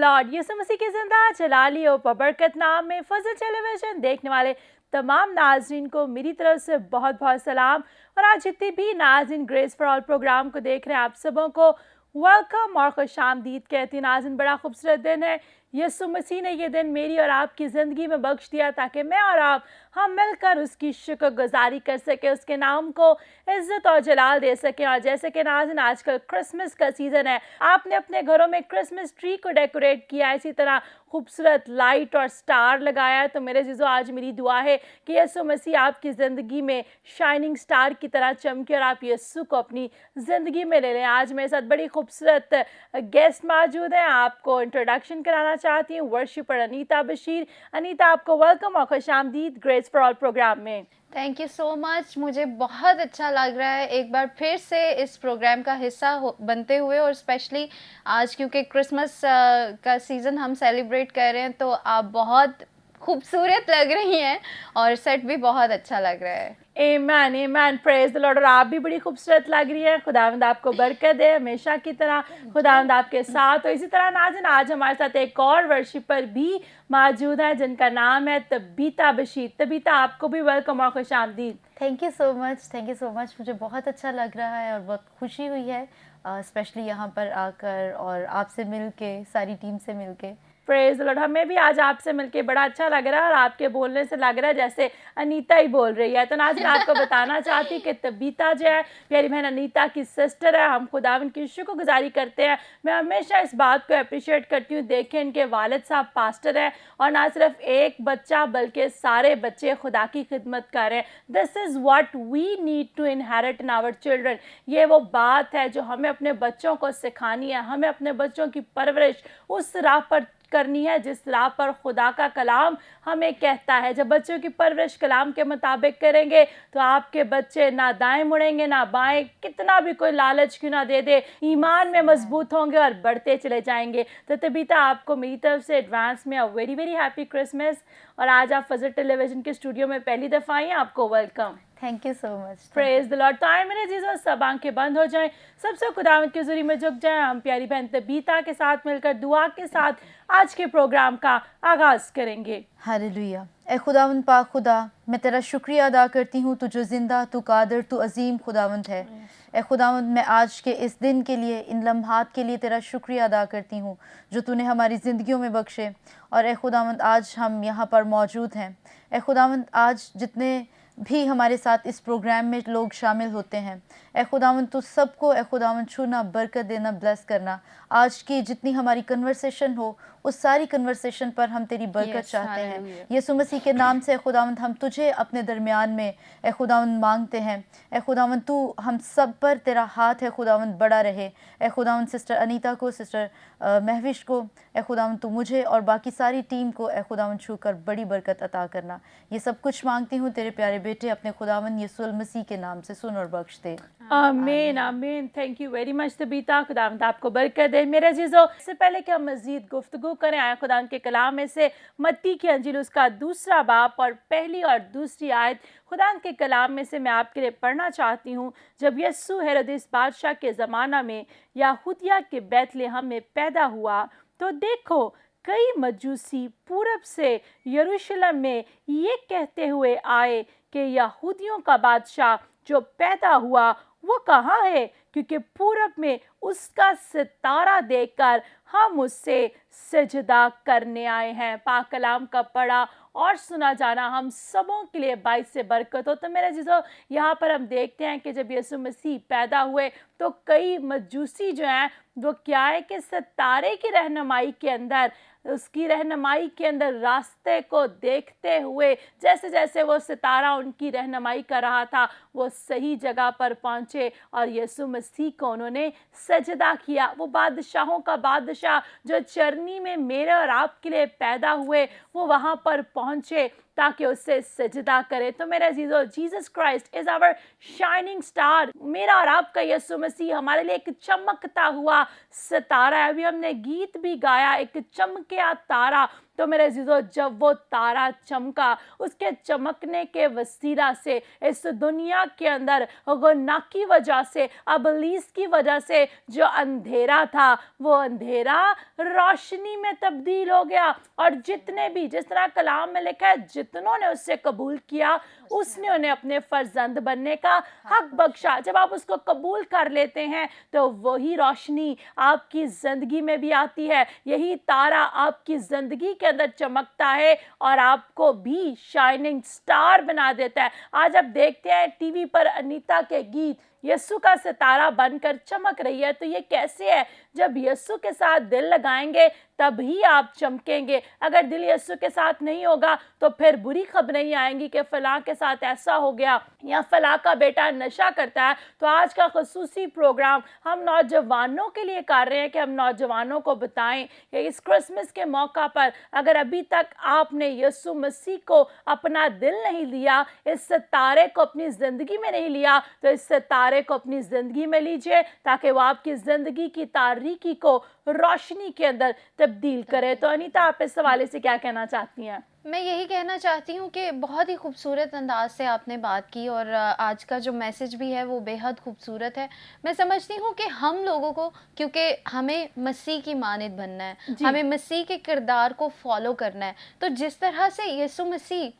Lord. यीशु मसीह की जिंदा जलाली और बबरकत नाम में फजल टेलीविजन देखने वाले तमाम नाजरीन को मेरी तरफ से बहुत बहुत सलाम। और आज जितने भी नाजरीन ग्रेस फॉर ऑल प्रोग्राम को देख रहे हैं, आप सबों को वेलकम और खुशामदीद कहती हूँ। नाज़रीन, बड़ा खूबसूरत दिन है। यीशु मसीह ने ये दिन मेरी और आपकी ज़िंदगी में बख्श दिया ताकि मैं और आप हम मिलकर उसकी शुक्रगुजारी कर सके, उसके नाम को इज्जत और जलाल दे सकें। और जैसे कि नाज़रीन, आजकल क्रिसमस का सीज़न है, आपने अपने घरों में क्रिसमस ट्री को डेकोरेट किया, इसी तरह खूबसूरत लाइट और स्टार लगाया है। तो मेरे जीजो, आज मेरी दुआ है कि यीशु मसीह आपकी ज़िंदगी में शाइनिंग स्टार की तरह चमके और आप यीशु को अपनी ज़िंदगी में ले लें। आज मेरे साथ बड़ी खूबसूरत गेस्ट मौजूद हैं। आपको इंट्रोडक्शन कराना चाहती हूँ, वर्शिपर अनीता बशीर। अनीता, आपको वेलकम और खुशामदीद ग्रेस फॉर ऑल प्रोग्राम में। Thank you so much. मुझे बहुत अच्छा लग रहा है एक बार फिर से इस प्रोग्राम का हिस्सा बनते हुए, और स्पेशली आज क्योंकि क्रिसमस का सीज़न हम सेलिब्रेट कर रहे हैं, तो आप बहुत खूबसूरत लग रही हैं और सेट भी बहुत अच्छा लग रहा है। आमेन आमेन, प्रेज द लॉर्ड। और आप भी बड़ी खूबसूरत लग रही है। खुदावंद आपको बरकत दे हमेशा की तरह। खुदावंद आपके साथ। तो इसी तरह नाज़रीन, आज हमारे साथ एक और वर्शिपर भी मौजूद है जिनका नाम है तबीता बशीर। तबीता, आपको भी वेलकम और खुशामदीद। Thank you so much, thank you so much. मुझे बहुत अच्छा लग रहा है और बहुत खुशी हुई है स्पेशली यहाँ पर आकर और आपसे मिलके, सारी टीम से मिलके। Praise the Lord. हमें भी आज आपसे मिलके बड़ा अच्छा लग रहा है और आपके बोलने से लग रहा है जैसे अनीता ही बोल रही है। तो नाज़रीन, आपको बताना चाहती कि तबीता जो है प्यारी बहन अनीता की सिस्टर है। हम खुदावंद की शुक्रगुजारी करते हैं। मैं हमेशा इस बात को अप्रिशिएट करती हूँ। देखें, इनके वालिद साहब पास्टर हैं और ना सिर्फ एक बच्चा बल्कि सारे बच्चे खुदा की खिदमत कर रहे हैं। This is what we need to inherit in our children. ये वो बात है जो हमें अपने बच्चों को सिखानी है। हमें अपने बच्चों की परवरिश उस राह पर करनी है जिस राह पर खुदा का कलाम हमें कहता है। जब बच्चों की परवरिश कलाम के मुताबिक करेंगे तो आपके बच्चे ना दाएं मुड़ेंगे ना बाएं, कितना भी कोई लालच क्यों ना दे दे, ईमान में मजबूत होंगे और बढ़ते चले जाएंगे। तो तबीता, आपको मेरी तरफ से एडवांस में वेरी वेरी हैप्पी क्रिसमस। और आज आप फजल टेलीविजन के स्टूडियो में पहली दफ़ा आई हैं, आपको welcome. Thank you so much. Praise the Lord. तो आए मेरे जीजो, सब आंखें बंद हो जाएं, सबसे खुदावंद के ज़रिए में झुक जाएं। हम प्यारी बहन तबीता के साथ मिलकर दुआ के साथ आज के प्रोग्राम का आगाज करेंगे। हालेलुया। ए खुदावंद पाक खुदा, मैं तेरा शुक्रिया अदा करती हूँ, तू जो जिंदा, तू कादर, तू अजीम खुदावंद है। ए खुदावंद, मैं आज के इस दिन के लिए, इन लम्हात के लिए तेरा शुक्रिया अदा करती हूँ जो तूने हमारी ज़िंदगियों में बख्शे। और ए खुदावंद, आज हम यहाँ पर मौजूद हैं। ए खुदावंद, आज जितने भी हमारे साथ इस प्रोग्राम में लोग शामिल होते हैं, ए खुदावंद तू सबको ए खुदावंद छूना, बरकत देना, ब्लेस करना। आज की जितनी हमारी कन्वर्सेशन हो, उस सारी कन्वर्सेशन पर हम तेरी बरकत चाहते हैं। यीशु मसीह के नाम से खुदावंद हम तुझे अपने दरमियान में ए खुदावंद मांगते हैं। ए खुदावंद तू हम सब पर तेरा हाथ है खुदावंद बड़ा रहे। ए खुदावंद सिस्टर अनीता को, सिस्टर महविश को, ए खुदावंद तू मुझे और बाकी सारी टीम को ए खुदावंद छूकर बड़ी बरकत अता करना। ये सब कुछ मांगती हूँ तेरे प्यारे बेटे अपने खुदावंद यीशु मसीह के नाम से, सुन और बख्श दे। आमीन आमीन। Thank you very much Tabitha. खुदावंद आपको बरकत दे। मेरे अजीजों, इससे पहले कि हम मजीद गुफ्तगू करें आया खुदावंद के कलाम में से मत्ती की अंजील उसका 2 बाब और पहली और दूसरी आयत खुदावंद के कलाम में से मैं आपके लिए पढ़ना चाहती हूँ। जब यस्सु हेरोदेस बादशाह के ज़माना में यहूदिया के बैतलहम में पैदा हुआ तो देखो, कई मजूसी पूरब से यरूशलेम में ये कहते हुए आए कि यहूदियों का बादशाह जो पैदा हुआ वो कहाँ है, क्योंकि पूरब में उसका सितारा देखकर हम उससे सजदा करने आए हैं। पाक कलाम का पढ़ा और सुना जाना हम सबों के लिए बाइस से बरकत हो। तो मेरे जीजो, यहाँ पर हम देखते हैं कि जब यीशु मसीह पैदा हुए तो कई मजूसी जो हैं वो क्या है कि सितारे की रहनुमाई के अंदर, उसकी रहनुमाई के अंदर रास्ते को देखते हुए जैसे जैसे वो सितारा उनकी रहनुमाई कर रहा था, वो सही जगह पर पहुँचे और यीशु मसीह को उन्होंने सजदा किया। वो बादशाहों का बादशाह जो चरनी में मेरे और आपके लिए पैदा हुए, वो वहाँ पर पहुँचे ताकि उससे सजदा करे। तो मेरे अजीजों, Jesus Christ is our shining star. मेरा और आपका यीशु मसीह हमारे लिए एक चमकता हुआ सितारा है। अभी हमने गीत भी गाया, एक चमकिया तारा। तो मेरे अजीजों, जब वो तारा चमका, उसके चमकने के वसीला से इस दुनिया के अंदर गुनाह की वजह से, अबलीस की वजह से जो अंधेरा था, वो अंधेरा रोशनी में तब्दील हो गया। और जितने भी, जिस तरह कलाम में लिखा है, जितनों ने उससे कबूल किया, उसने उन्हें अपने फर्जंद बनने का हक बख्शा। जब आप उसको कबूल कर लेते हैं तो वही रोशनी आपकी जिंदगी में भी आती है, यही तारा आपकी जिंदगी के अंदर चमकता है और आपको भी शाइनिंग स्टार बना देता है। आज आप देखते हैं टीवी पर अनीता के गीत यीशु का सितारा बनकर चमक रही है, तो ये कैसे है? जब यीशु के साथ दिल लगाएंगे तभी आप चमकेंगे। अगर दिल यीशु के साथ नहीं होगा तो फिर बुरी खबर नहीं आएंगी कि फलां के साथ ऐसा हो गया या फलां का बेटा नशा करता है। तो आज का खुसूसी प्रोग्राम हम नौजवानों के लिए कर रहे हैं कि हम नौजवानों को बताएं कि इस क्रिसमस के मौका पर अगर अभी तक आपने यीशु मसीह को अपना दिल नहीं लिया, इस सितारे को अपनी ज़िंदगी में नहीं लिया, तो इस सितारे को अपनी ज़िंदगी में लीजिए ताकि वो आपकी ज़िंदगी की तारीकी को रोशनी के अंदर तब्दील करे। तो अनीता, आप इस हवाले से क्या कहना चाहती हैं? मैं यही कहना चाहती हूँ कि बहुत ही खूबसूरत अंदाज से आपने बात की और आज का जो मैसेज भी है वो बेहद खूबसूरत है। मैं समझती हूँ कि हम लोगों को, क्योंकि हमें मसीह की मानद बनना है, हमें मसीह के किरदार को फॉलो करना है। तो जिस तरह से यीशु मसीह,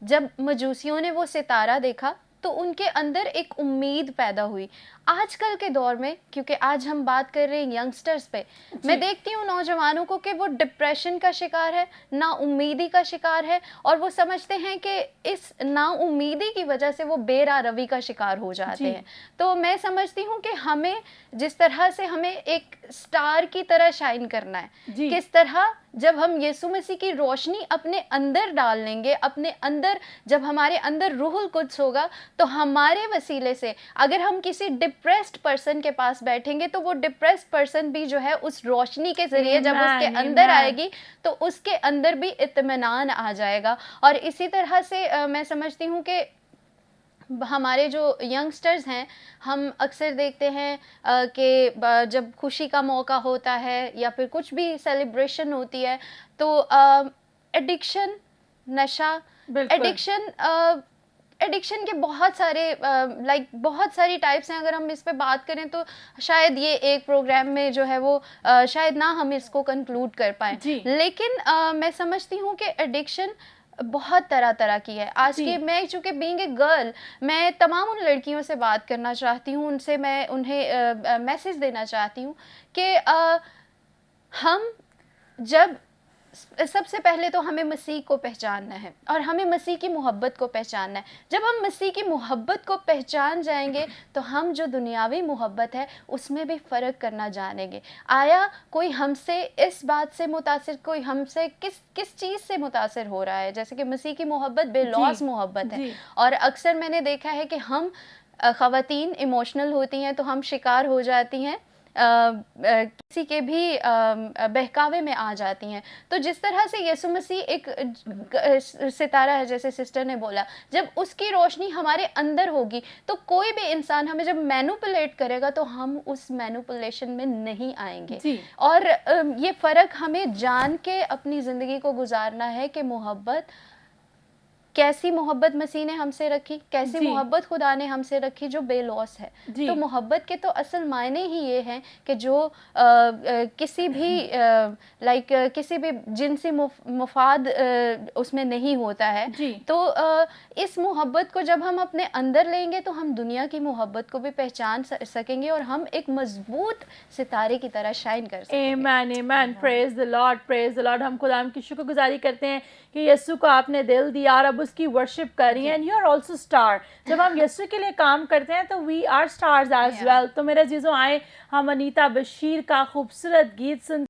जब मजूसियों ने वो सितारा देखा तो उनके अंदर एक उम्मीद पैदा हुई। आजकल के दौर में, क्योंकि आज हम बात कर रहे हैं यंगस्टर्स पे, मैं देखती हूँ नौजवानों को कि वो डिप्रेशन का शिकार है, ना उम्मीदी का शिकार है, और वो समझते हैं कि इस ना उम्मीदी की वजह से वो बेरारवी का शिकार हो जाते हैं। तो मैं समझती हूँ कि हमें जिस तरह से हमें एक स्टार की तरह शाइन करना है, किस तरह जब हम यीशु मसीह की रोशनी अपने अंदर डाल लेंगे, अपने अंदर जब हमारे अंदर रूहुल कुद्स होगा, तो हमारे वसीले से अगर हम किसी डिप्रेस्ड पर्सन के पास बैठेंगे तो वो डिप्रेस्ड पर्सन भी जो है उस रोशनी के जरिए जब उसके अंदर आएगी तो उसके अंदर भी इत्मीनान आ जाएगा। और इसी तरह से मैं समझती हूँ कि हमारे जो यंगस्टर्स हैं, हम अक्सर देखते हैं कि जब खुशी का मौका होता है या फिर कुछ भी सेलिब्रेशन होती है तो एडिक्शन, नशा, एडिक्शन के बहुत सारे बहुत सारी टाइप्स हैं। अगर हम इस पे बात करें तो शायद ये एक प्रोग्राम में जो है वो शायद ना हम इसको कंक्लूड कर पाएँ, लेकिन मैं समझती हूँ कि एडिक्शन बहुत तरह तरह की है। आज की मैं चूँकि बीइंग ए गर्ल, मैं तमाम उन लड़कियों से बात करना चाहती हूँ, उनसे मैं उन्हें मैसेज देना चाहती हूँ कि हम जब सबसे पहले तो हमें मसीह को पहचानना है और हमें मसीह की मोहब्बत को पहचानना है। जब हम मसीह की मोहब्बत को पहचान जाएंगे तो हम जो दुनियावी मोहब्बत है उसमें भी फ़र्क करना जानेंगे। आया कोई हमसे इस बात से मुतासिर, कोई हमसे किस चीज़ से मुतासिर हो रहा है? जैसे कि मसीह की मोहब्बत बेलौस मोहब्बत है, और अक्सर मैंने देखा है कि हम ख़वातीन इमोशनल होती हैं तो हम शिकार हो जाती हैं, किसी के भी बहकावे में आ जाती हैं। तो जिस तरह से यीशु मसीह एक सितारा है, जैसे सिस्टर ने बोला, जब उसकी रोशनी हमारे अंदर होगी तो कोई भी इंसान हमें जब मैनिपुलेट करेगा तो हम उस मैनिपुलेशन में नहीं आएंगे। और ये फ़र्क हमें जान के अपनी ज़िंदगी को गुजारना है कि मोहब्बत, कैसी मोहब्बत मसीह ने हमसे रखी, कैसी मोहब्बत खुदा ने हमसे रखी जो बेलौस है। तो मोहब्बत के तो असल मायने ही ये हैं कि जो किसी भी किसी भी जिनसी मुफाद उसमें नहीं होता है। तो इस मोहब्बत को जब हम अपने अंदर लेंगे तो हम दुनिया की मोहब्बत को भी पहचान सकेंगे और हम एक मजबूत सितारे की तरह शाइन कर सकेंगे। आमीन, आमीन। Praise the lord, praise the Lord. हम खुदा की शुक्रगुजारी करते हैं कि यीशु को आपने दिल दिया और अब उसकी वर्शिप कर रही हैं। And you are also star. जब हम यीशु के लिए काम करते हैं तो we are stars as well. तो मेरे अजीजों, आए हम अनीता बशीर का खूबसूरत गीत सुन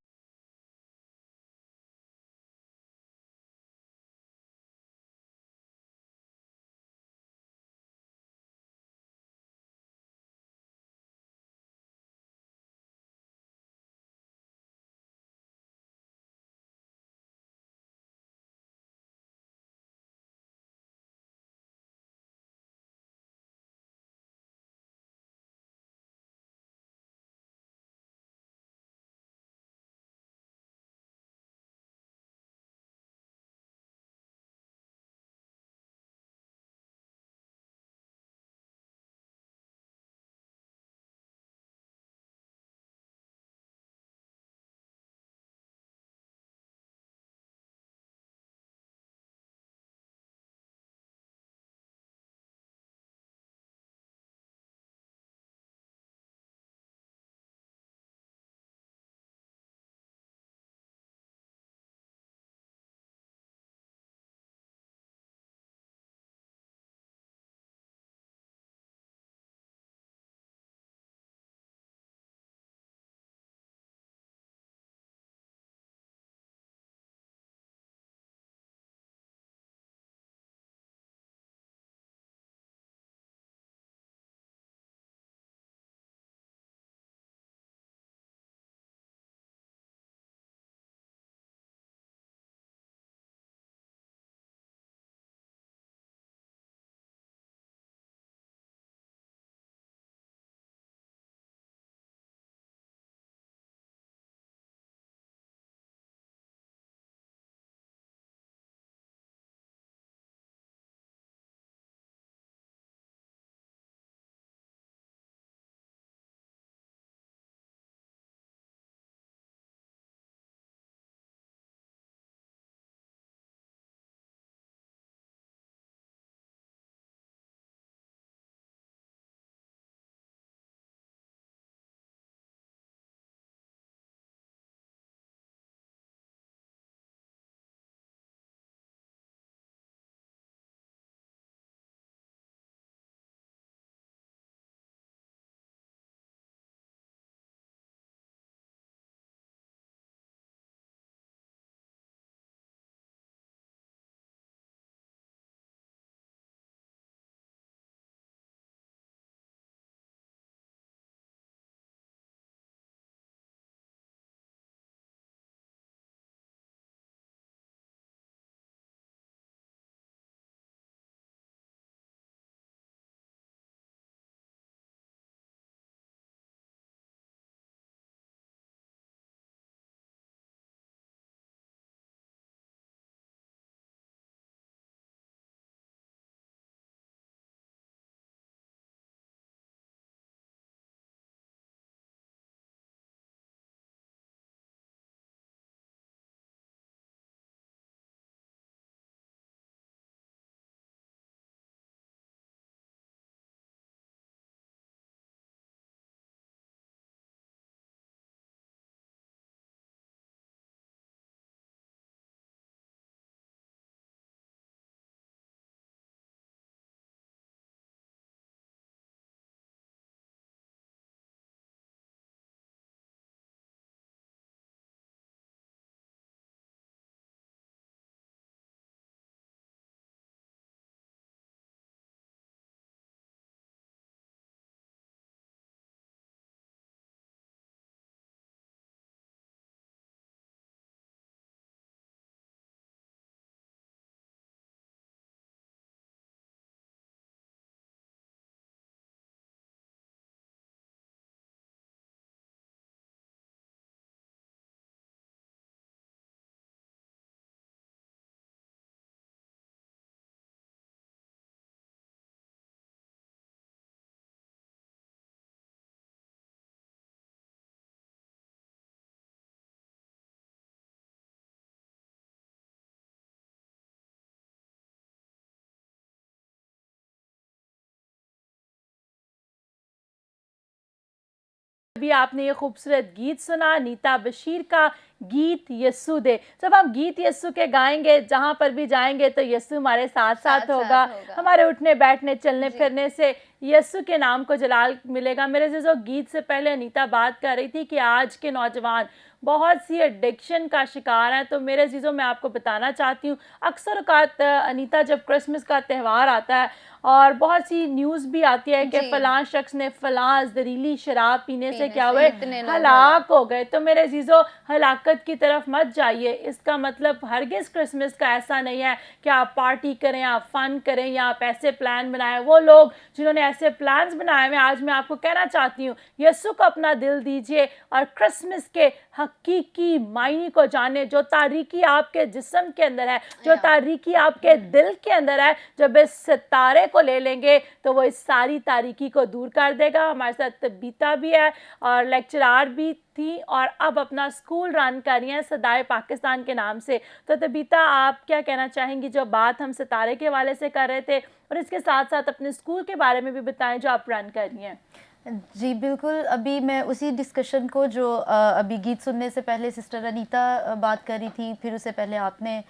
अभी आपने ये खूबसूरत गीत सुना अनीता बशीर का, गीत यस्सु दे। जब हम गीत यस्सु के गाएंगे, जहाँ पर भी जाएंगे तो यस्सु हमारे साथ साथ होगा। हमारे उठने बैठने चलने फिरने से यस्सु के नाम को जलाल मिलेगा। मेरे जो गीत से पहले अनीता बात कर रही थी कि आज के नौजवान बहुत सी एडिक्शन का शिकार हैं। तो मेरे चीज़ों मैं आपको बताना चाहती हूँ, अक्सर औकात अनीता जब क्रिसमस का त्यौहार आता है और बहुत सी न्यूज़ भी आती है कि फ़लाँ शख्स ने फ़लाँ जहरीली शराब पीने से क्या हुए, हलाक हो गए। तो मेरे चीज़ों हलाकत की तरफ मत जाइए। इसका मतलब हरगिज़ क्रिसमस का ऐसा नहीं है कि आप पार्टी करें, आप फ़न करें या आप ऐसे प्लान बनाएं। वो लोग जिन्होंने ऐसे प्लान्स बनाए हुए, आज मैं आपको कहना चाहती हूँ, यस्सु को अपना दिल दीजिए और क्रिसमस के हकीकी मायने को जाने। जो तारीकी आपके जिस्म के अंदर है, जो तारीकी आपके दिल के अंदर है, जब इस सितारे को ले लेंगे तो वो इस सारी तारीकी को दूर कर देगा। हमारे साथ तबीता भी है और लेक्चरार भी थी और अब अपना स्कूल रन कर रही हैं सदाए पाकिस्तान के नाम से। तो तबीता, आप क्या कहना चाहेंगी? जो बात हम सितारे के हवाले से कर रहे थे और इसके साथ साथ अपने स्कूल के बारे में भी बताएं जो आप रन कर रही हैं। जी बिल्कुल, अभी मैं उसी डिस्कशन को जो अभी गीत सुनने से पहले सिस्टर अनीता बात कर रही थी, फिर उससे पहले आपने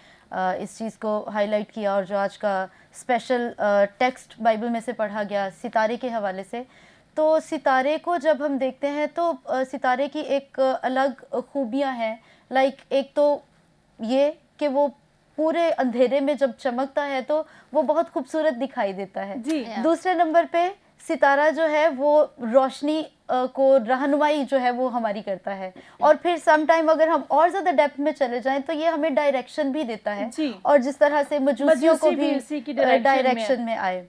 इस चीज़ को हाईलाइट किया और जो आज का स्पेशल टेक्स्ट बाइबल में से पढ़ा गया सितारे के हवाले से। तो सितारे को जब हम देखते हैं तो सितारे की एक अलग खूबियाँ हैं। लाइक एक तो ये कि वो पूरे अंधेरे में जब चमकता है तो वो बहुत खूबसूरत दिखाई देता है। दूसरे नंबर पे सितारा जो है वो रोशनी को रहनुमाई जो है वो हमारी करता है। और फिर सम टाइम अगर हम और ज़्यादा डेप्थ में चले जाएं तो ये हमें डायरेक्शन भी देता है। और जिस तरह से मजूसियों को भी डायरेक्शन में आए।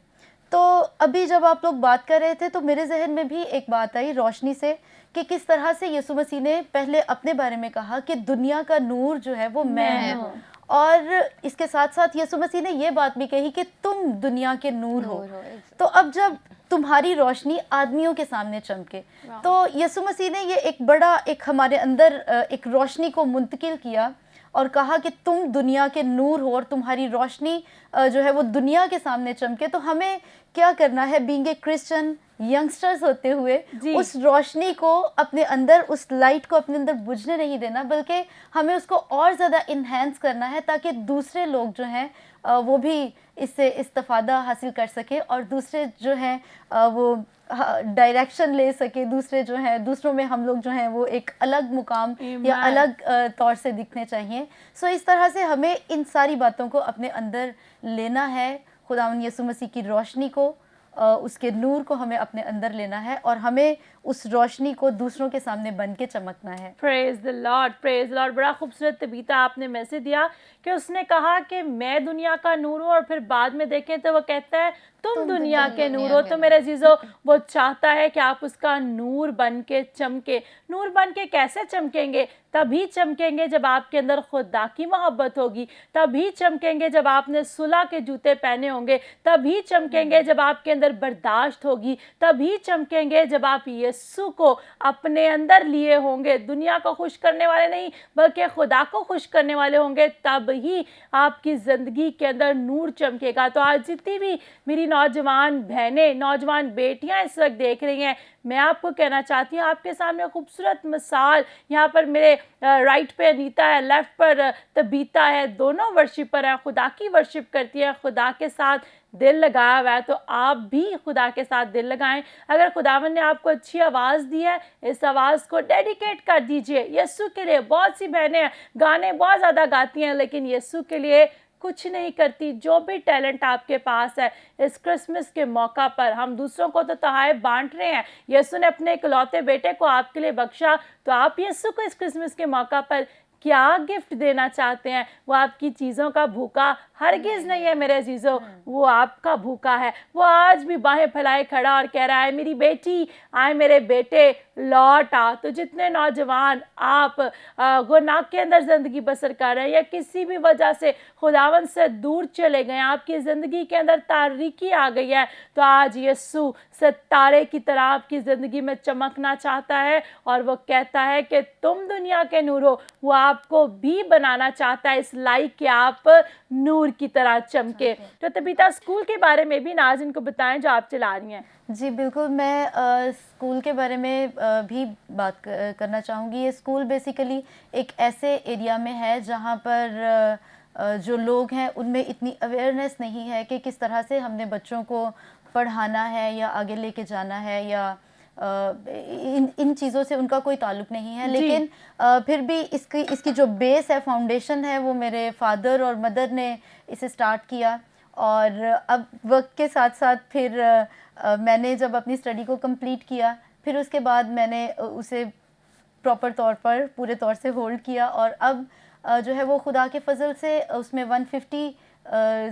तो अभी जब आप लोग बात कर रहे थे तो मेरे जहन में भी एक बात आई रोशनी से कि किस तरह से यीशु मसीह ने पहले अपने बारे में कहा कि दुनिया का नूर जो है वो मैं हूँ। और इसके साथ साथ यीशु मसीह ने ये बात भी कही कि तुम दुनिया के नूर हो। तो अब जब तुम्हारी रोशनी आदमियों के सामने चमके, तो यीशु मसीह ने ये एक बड़ा एक हमारे अंदर एक रोशनी को मुंतकिल किया और कहा कि तुम दुनिया के नूर हो और तुम्हारी रोशनी जो है वो दुनिया के सामने चमके। तो हमें क्या करना है, बीइंग ए क्रिश्चियन यंगस्टर्स होते हुए उस रोशनी को अपने अंदर, उस लाइट को अपने अंदर बुझने नहीं देना, बल्कि हमें उसको और ज़्यादा इन्हेंस करना है ताकि दूसरे लोग जो हैं वो भी इससे इस्तिफ़ादा हासिल कर सके और दूसरे जो हैं वो डायरेक्शन ले सके। दूसरे जो हैं, दूसरों में हम लोग जो हैं वो एक अलग मुकाम या अलग तौर से दिखने चाहिए। सो इस तरह से हमें इन सारी बातों को अपने अंदर लेना है। खुदावंद यीशु मसीह की रोशनी को, उसके नूर को हमें अपने अंदर लेना है और हमें उस रोशनी को दूसरों के सामने बन के चमकना है। Praise the lord, praise the Lord. बड़ा खूबसूरत तबीता आपने मैसेज दिया कि उसने कहा कि मैं दुनिया का नूर हूँ और फिर बाद में देखें तो वो कहता है तुम दुनिया के नूर हो। तो मेरे अजीजों, वो चाहता है कि आप उसका नूर बन के चमके। नूर बन के कैसे चमकेंगे? तभी चमकेंगे जब आपके अंदर खुदा की मोहब्बत होगी, तभी चमकेंगे जब आपने सुलह के जूते पहने होंगे, तभी चमकेंगे जब आपके अंदर बर्दाश्त होगी, तभी चमकेंगे जब आप यीशु को अपने अंदर लिए होंगे। दुनिया को खुश करने वाले नहीं बल्कि खुदा को खुश करने वाले होंगे, तब ही आपकी ज़िंदगी के अंदर नूर चमकेगा। तो आज जितनी भी मेरी नौजवान बहनें, नौजवान बेटियां इस वक्त देख रही हैं, मैं आपको कहना चाहती हूँ, आपके सामने खूबसूरत मिसाल, यहाँ पर मेरे राइट पे अनीता है, लेफ्ट पर तबीता है, दोनों वर्शिपर हैं, खुदा की वर्शिप करती है, खुदा के साथ दिल लगाया हुआ है। तो आप भी खुदा के साथ दिल लगाएं। अगर खुदावन ने आपको अच्छी आवाज़ दी है, इस आवाज़ को डेडिकेट कर दीजिए यीशु के लिए। बहुत सी बहनें गाने बहुत ज़्यादा गाती हैं लेकिन यीशु के लिए कुछ नहीं करती। जो भी टैलेंट आपके पास है, इस क्रिसमस के मौका पर हम दूसरों को तो तोहफ़े बांट रहे हैं। यीशु ने अपने इकलौते बेटे को आपके लिए बख्शा, तो आप यीशु को इस क्रिसमस के मौका पर क्या गिफ्ट देना चाहते हैं? वो आपकी चीज़ों का भूखा हरगिज़ नहीं है मेरे अजीज़ों, वो आपका भूखा है। वो आज भी बाहें फैलाए खड़ा और कह रहा है मेरी बेटी, आए मेरे बेटे, लौट आ। तो जितने नौजवान आप गुनाह के अंदर ज़िंदगी बसर कर रहे हैं या किसी भी वजह से खुदावन से दूर चले गए, आपकी ज़िंदगी के अंदर तारीकी आ गई है, तो आज यीशु सितारे की तरह आपकी ज़िंदगी में चमकना चाहता है और वो कहता है कि तुम दुनिया के नूर हो। वो आप आपको भी बनाना चाहता है इस लाइट के आप नूर की तरह चमके। तो तबीता, स्कूल के बारे में भी नाज़रीन को बताएं जो आप चला रही हैं। जी बिल्कुल, मैं स्कूल के बारे में भी बात करना चाहूँगी। ये स्कूल बेसिकली एक ऐसे एरिया में है जहाँ पर जो लोग हैं उनमें इतनी अवेयरनेस नहीं है कि किस तरह से हमने बच्चों को पढ़ाना है या आगे लेके जाना है, या इन चीज़ों से उनका कोई ताल्लुक़ नहीं है। लेकिन फिर भी इसकी जो बेस है, फाउंडेशन है, वो मेरे फादर और मदर ने इसे स्टार्ट किया। और अब वक्त के साथ साथ फिर मैंने जब अपनी स्टडी को कंप्लीट किया, फिर उसके बाद मैंने उसे प्रॉपर तौर पर पूरे तौर से होल्ड किया। और अब जो है वो खुदा के फजल से उसमें 150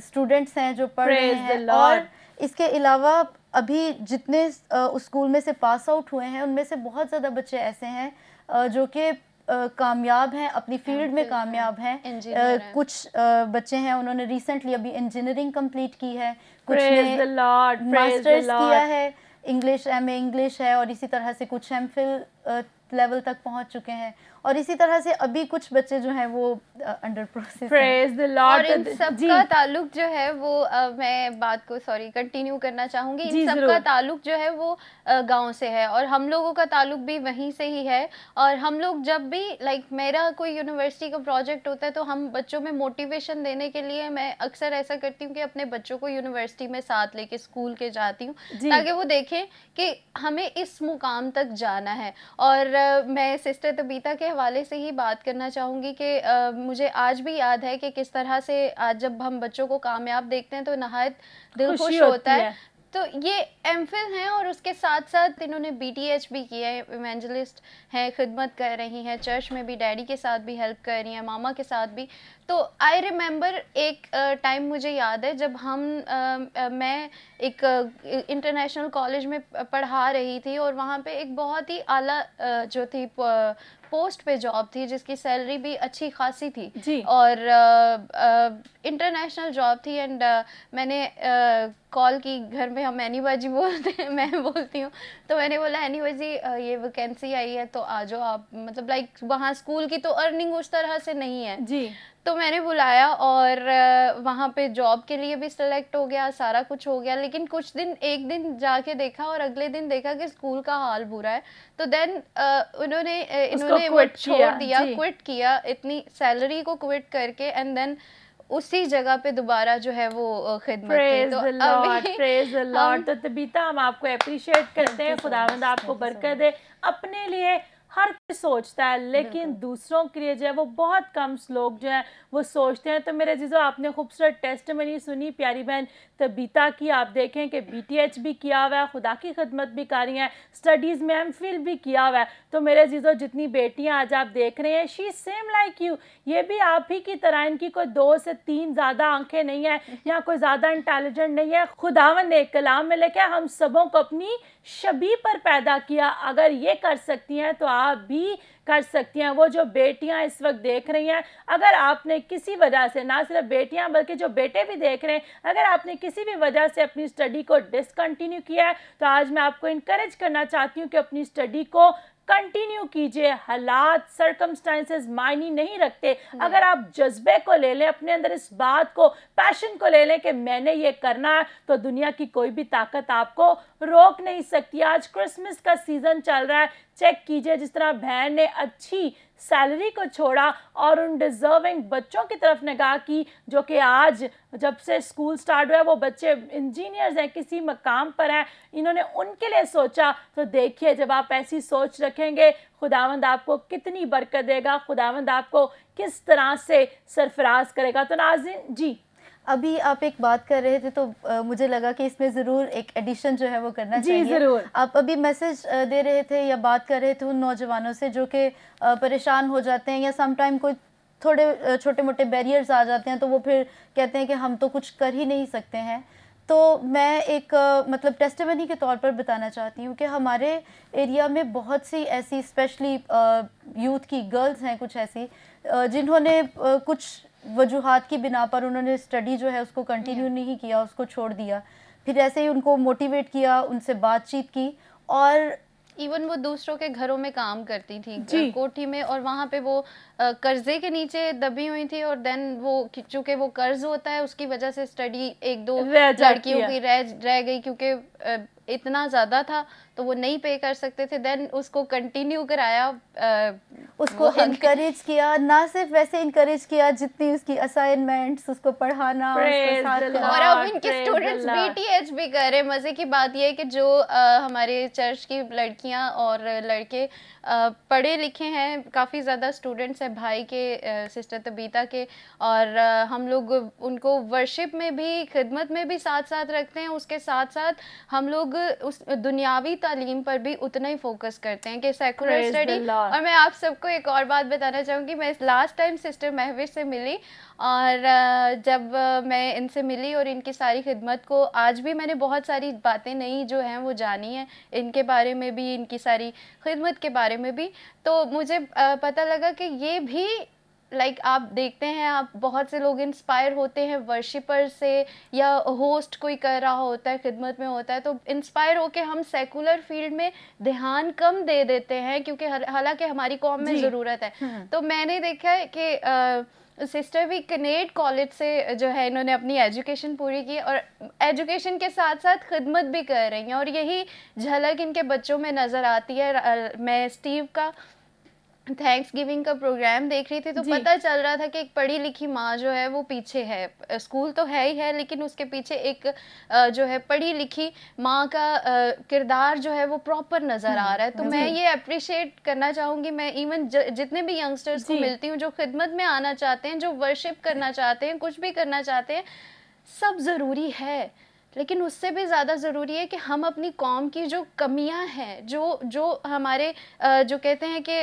स्टूडेंट्स हैं जो पढ़ रहे हैं। और इसके अलावा अभी जितने उस स्कूल में से पास आउट हुए हैं उनमें से बहुत ज़्यादा बच्चे ऐसे हैं जो कि कामयाब हैं, अपनी फील्ड में कामयाब हैं। कुछ बच्चे हैं उन्होंने रिसेंटली अभी इंजीनियरिंग कंप्लीट की है, कुछ ने मास्टर्स किया है, इंग्लिश MA इंग्लिश है, और इसी तरह से कुछ MPhil लेवल तक पहुंच चुके हैं। और इसी तरह से अभी कुछ बच्चे जो हैं वो अंडर प्रोसेस हैं। और इन सबका ताल्लुक जो है वो मैं बात को कंटिन्यू करना चाहूँगी। इन सबका ताल्लुक जो है वो गांव से है और हम लोगों का ताल्लुक भी वहीं से ही है। और हम लोग जब भी मेरा कोई यूनिवर्सिटी का प्रोजेक्ट होता है तो हम बच्चों में मोटिवेशन देने के लिए मैं अक्सर ऐसा करती हूँ कि अपने बच्चों को यूनिवर्सिटी में साथ लेके स्कूल के जाती हूँ ताकि वो देखें कि हमें इस मुकाम तक जाना है। और मैं सिस्टर तबीता के हवाले से ही बात करना चाहूँगी कि मुझे आज भी याद है कि किस तरह से आज जब हम बच्चों को कामयाब देखते हैं तो नहायत दिल खुश होता है। तो ये MPhil हैं और उसके साथ साथ इन्होंने BTH भी किया है, इवेंजलिस्ट हैं, खिदमत कर रही हैं, चर्च में भी डैडी के साथ भी हेल्प कर रही हैं, मामा के साथ भी। तो आई रिमेंबर एक टाइम मुझे याद है जब मैं एक इंटरनेशनल कॉलेज में पढ़ा रही थी और वहाँ पे एक बहुत ही आला जो थी पोस्ट पे जॉब थी जिसकी सैलरी भी अच्छी खासी थी जी। और इंटरनेशनल जॉब थी। एंड मैंने कॉल की, घर में हम एनी बाजी बोलते हैं, मैं बोलती हूँ, तो मैंने बोला एनी बाजी ये वैकेंसी आई है तो आ जाओ आप। मतलब वहाँ स्कूल की तो अर्निंग उस तरह से नहीं है जी। तो मैंने बुलाया और वहाँ पे जॉब के लिए भी सिलेक्ट हो गया, सारा कुछ हो गया। लेकिन एक दिन जाके देखा और अगले दिन देखा कि स्कूल का हाल बुरा है। तो देन इन्होंने वो छोड़ दिया, क्विट किया, इतनी सैलरी को क्विट करके, एंड देन उसी जगह पे दोबारा जो है वो खिदमत की। तो प्रेज द लॉर्ड। तो तबीता, हम आपको अप्रिशिएट करते हैं, खुदावंद आपको बरकत दे। अपने लिए हर कोई सोचता है लेकिन दूसरों के लिए जो है वो बहुत कम लोग जो हैं वो सोचते हैं। तो मेरे जीजो, आपने खूबसूरत टेस्टिमनी सुनी प्यारी बहन तबीता की। आप देखें कि BTH भी किया हुआ है, खुदा की खिदमत भी कर रही हैं, स्टडीज़ में MPhil भी किया हुआ है। तो मेरे जीजो, जितनी बेटियां आज आप देख रहे हैं, शी सेम लाइक यू, ये भी आप ही की तरह, इनकी कोई 2 से 3 ज़्यादा आंखें नहीं है या कोई ज़्यादा इंटेलिजेंट नहीं है। खुदावन ने कलाम में लेके हम सबों को अपनी शबी पर पैदा किया। अगर ये कर सकती हैं तो आप भी कर सकती हैं। वो जो बेटियां इस वक्त देख रही हैं, अगर आपने किसी वजह से, ना सिर्फ बेटियां बल्कि जो बेटे भी देख रहे हैं, अगर आपने किसी भी वजह से अपनी स्टडी को डिसकंटिन्यू किया है तो आज मैं आपको इनकरेज करना चाहती हूँ कि अपनी स्टडी को कंटिन्यू कीजिए। हालात, सर्कमस्टांसेस मायने नहीं रखते। अगर आप जज्बे को ले लें, अपने अंदर इस बात को, पैशन को ले लें कि मैंने ये करना है, तो दुनिया की कोई भी ताकत आपको रोक नहीं सकती। आज क्रिसमस का सीज़न चल रहा है, चेक कीजिए जिस तरह बहन ने अच्छी सैलरी को छोड़ा और उन डिज़र्विंग बच्चों की तरफ निगाह की जो कि आज जब से स्कूल स्टार्ट हुआ है वो बच्चे इंजीनियर्स हैं, किसी मकाम पर हैं, इन्होंने उनके लिए सोचा। तो देखिए, जब आप ऐसी सोच रखेंगे, खुदावंद आपको कितनी बरकत देगा, खुदावंद आपको किस तरह से सरफराज करेगा। तो नाज़रीन जी, अभी आप एक बात कर रहे थे तो मुझे लगा कि इसमें ज़रूर एक एडिशन जो है वो करना चाहिए। ज़रूर। आप अभी मैसेज दे रहे थे या बात कर रहे थे उन नौजवानों से जो कि परेशान हो जाते हैं या समटाइम कोई थोड़े छोटे मोटे बैरियर्स आ जाते हैं तो वो फिर कहते हैं कि हम तो कुछ कर ही नहीं सकते हैं। तो मैं एक मतलब टेस्टिमनी के तौर पर बताना चाहती हूँ कि हमारे एरिया में बहुत सी ऐसी स्पेशली यूथ की गर्ल्स हैं, कुछ ऐसी जिन्होंने कुछ वजूहात की बिना पर उन्होंने स्टडी जो है उसको कंटिन्यू नहीं किया, उसको छोड़ दिया। फिर ऐसे ही उनको मोटिवेट किया, उनसे बातचीत की और इवन वो दूसरों के घरों में काम करती थी जी। कोठी में, और वहाँ पे वो कर्जे के नीचे दबी हुई थी, और देन वो चूंकि वो कर्ज होता है उसकी वजह से स्टडी एक दो रह जाती लड़कियों है। की रह गई, क्योंकि इतना ज़्यादा था तो वो नहीं पे कर सकते थे। देन उसको कंटिन्यू कराया, उसको वो आगे- इनकरेज किया, ना सिर्फ वैसे इनकरेज किया जितनी उसकी असाइनमेंट्स, उसको पढ़ाना, उसको Praise साथ the करना। और अब Lord, इनके praise the students Lord. BTH भी कर रहे हैं। मजे की बात यह है कि जो हमारे चर्च की लड़कियां और लड़के पढ़े लिखे हैं, काफ़ी ज़्यादा स्टूडेंट्स हैं भाई के, सिस्टर तबीता के, और हम लोग उनको वर्शिप में भी, खिदमत में भी साथ साथ रखते हैं। उसके साथ साथ हम लोग उस दुनियावी तालीम पर भी उतना ही फोकस करते हैं कि secular Praise the study. Lord. और मैं आप सबको एक और बात बताना चाहूँगी, मैं लास्ट टाइम सिस्टर महविश से मिली, और जब मैं इनसे मिली और इनकी सारी खिदमत को, आज भी मैंने बहुत सारी बातें नई जो हैं वो जानी हैं इनके बारे में भी, इनकी सारी खिदमत के बारे में भी। तो मुझे पता लगा कि ये भी लाइक आप देखते हैं, आप बहुत से लोग इंस्पायर होते हैं वर्शिपर से, या होस्ट कोई कर रहा होता है, खिदमत में होता है, तो इंस्पायर होके हम सेकुलर फील्ड में ध्यान कम दे देते हैं, क्योंकि हालांकि हमारी कौम में जी। ज़रूरत है। तो मैंने देखा है कि सिस्टर भी कनेड कॉलेज से जो है इन्होंने अपनी एजुकेशन पूरी की, और एजुकेशन के साथ साथ खिदमत भी कर रही हैं, और यही झलक इनके बच्चों में नज़र आती है। मैं स्टीव का थैंक्स गिविंग का प्रोग्राम देख रही थी, तो जी। पता चल रहा था कि एक पढ़ी लिखी माँ जो है वो पीछे है। स्कूल तो है ही है, लेकिन उसके पीछे एक जो है पढ़ी लिखी माँ का किरदार जो है वो प्रॉपर नज़र आ रहा है। तो मैं ये अप्रिशिएट करना चाहूँगी। मैं इवन जितने भी यंगस्टर्स को जी। मिलती हूँ जो खिदमत में आना चाहते हैं, जो वर्शिप करना चाहते हैं, कुछ भी करना चाहते हैं, सब ज़रूरी है, लेकिन उससे भी ज़्यादा ज़रूरी है कि हम अपनी कौम की जो कमियां हैं, जो हमारे जो कहते हैं कि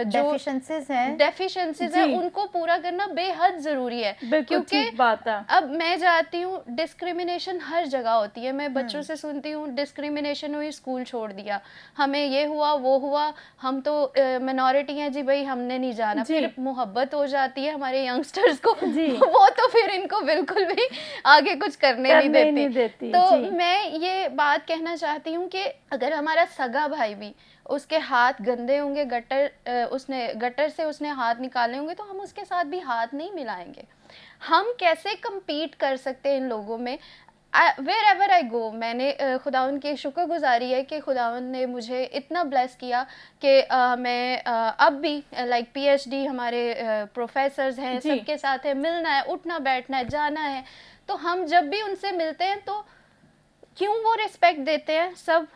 जो डेफिशिएंसीज हैं, डेफिशिएंसीज हैं, जी। उनको पूरा करना बेहद ज़रूरी है। बिल्कुल क्योंकि ठीक बात है। अब मैं जाती हूँ, डिस्क्रिमिनेशन हर जगह होती है। मैं बच्चों से सुनती हूँ डिस्क्रिमिनेशन हुई, स्कूल छोड़ दिया, हमें ये हुआ वो हुआ, हम तो मिनॉरिटी हैं जी भाई, हमने नहीं जाना। जी। फिर मोहब्बत हो जाती है हमारे यंगस्टर्स को, जी। वो तो फिर इनको बिल्कुल भी आगे कुछ करने नहीं देती। तो जी। मैं ये बात कहना चाहती हूँ कि अगर हमारा सगा भाई भी, उसके हाथ गंदे होंगे, गटर से उसने हाथ निकाले होंगे, तो हम उसके साथ भी हाथ नहीं मिलाएंगे। हम कैसे compete कर सकते हैं इन लोगों में? Wherever I go, मैंने खुदावंद की शुक्रगुजारी है कि खुदावंद ने मुझे इतना ब्लेस किया कि मैं अब भी लाइक PhD हमारे प्रोफेसर्स हैं, जी। सबके साथ है, मिलना है, उठना बैठना है, जाना है। तो हम जब भी उनसे मिलते हैं तो क्यों वो रिस्पेक्ट देते हैं सब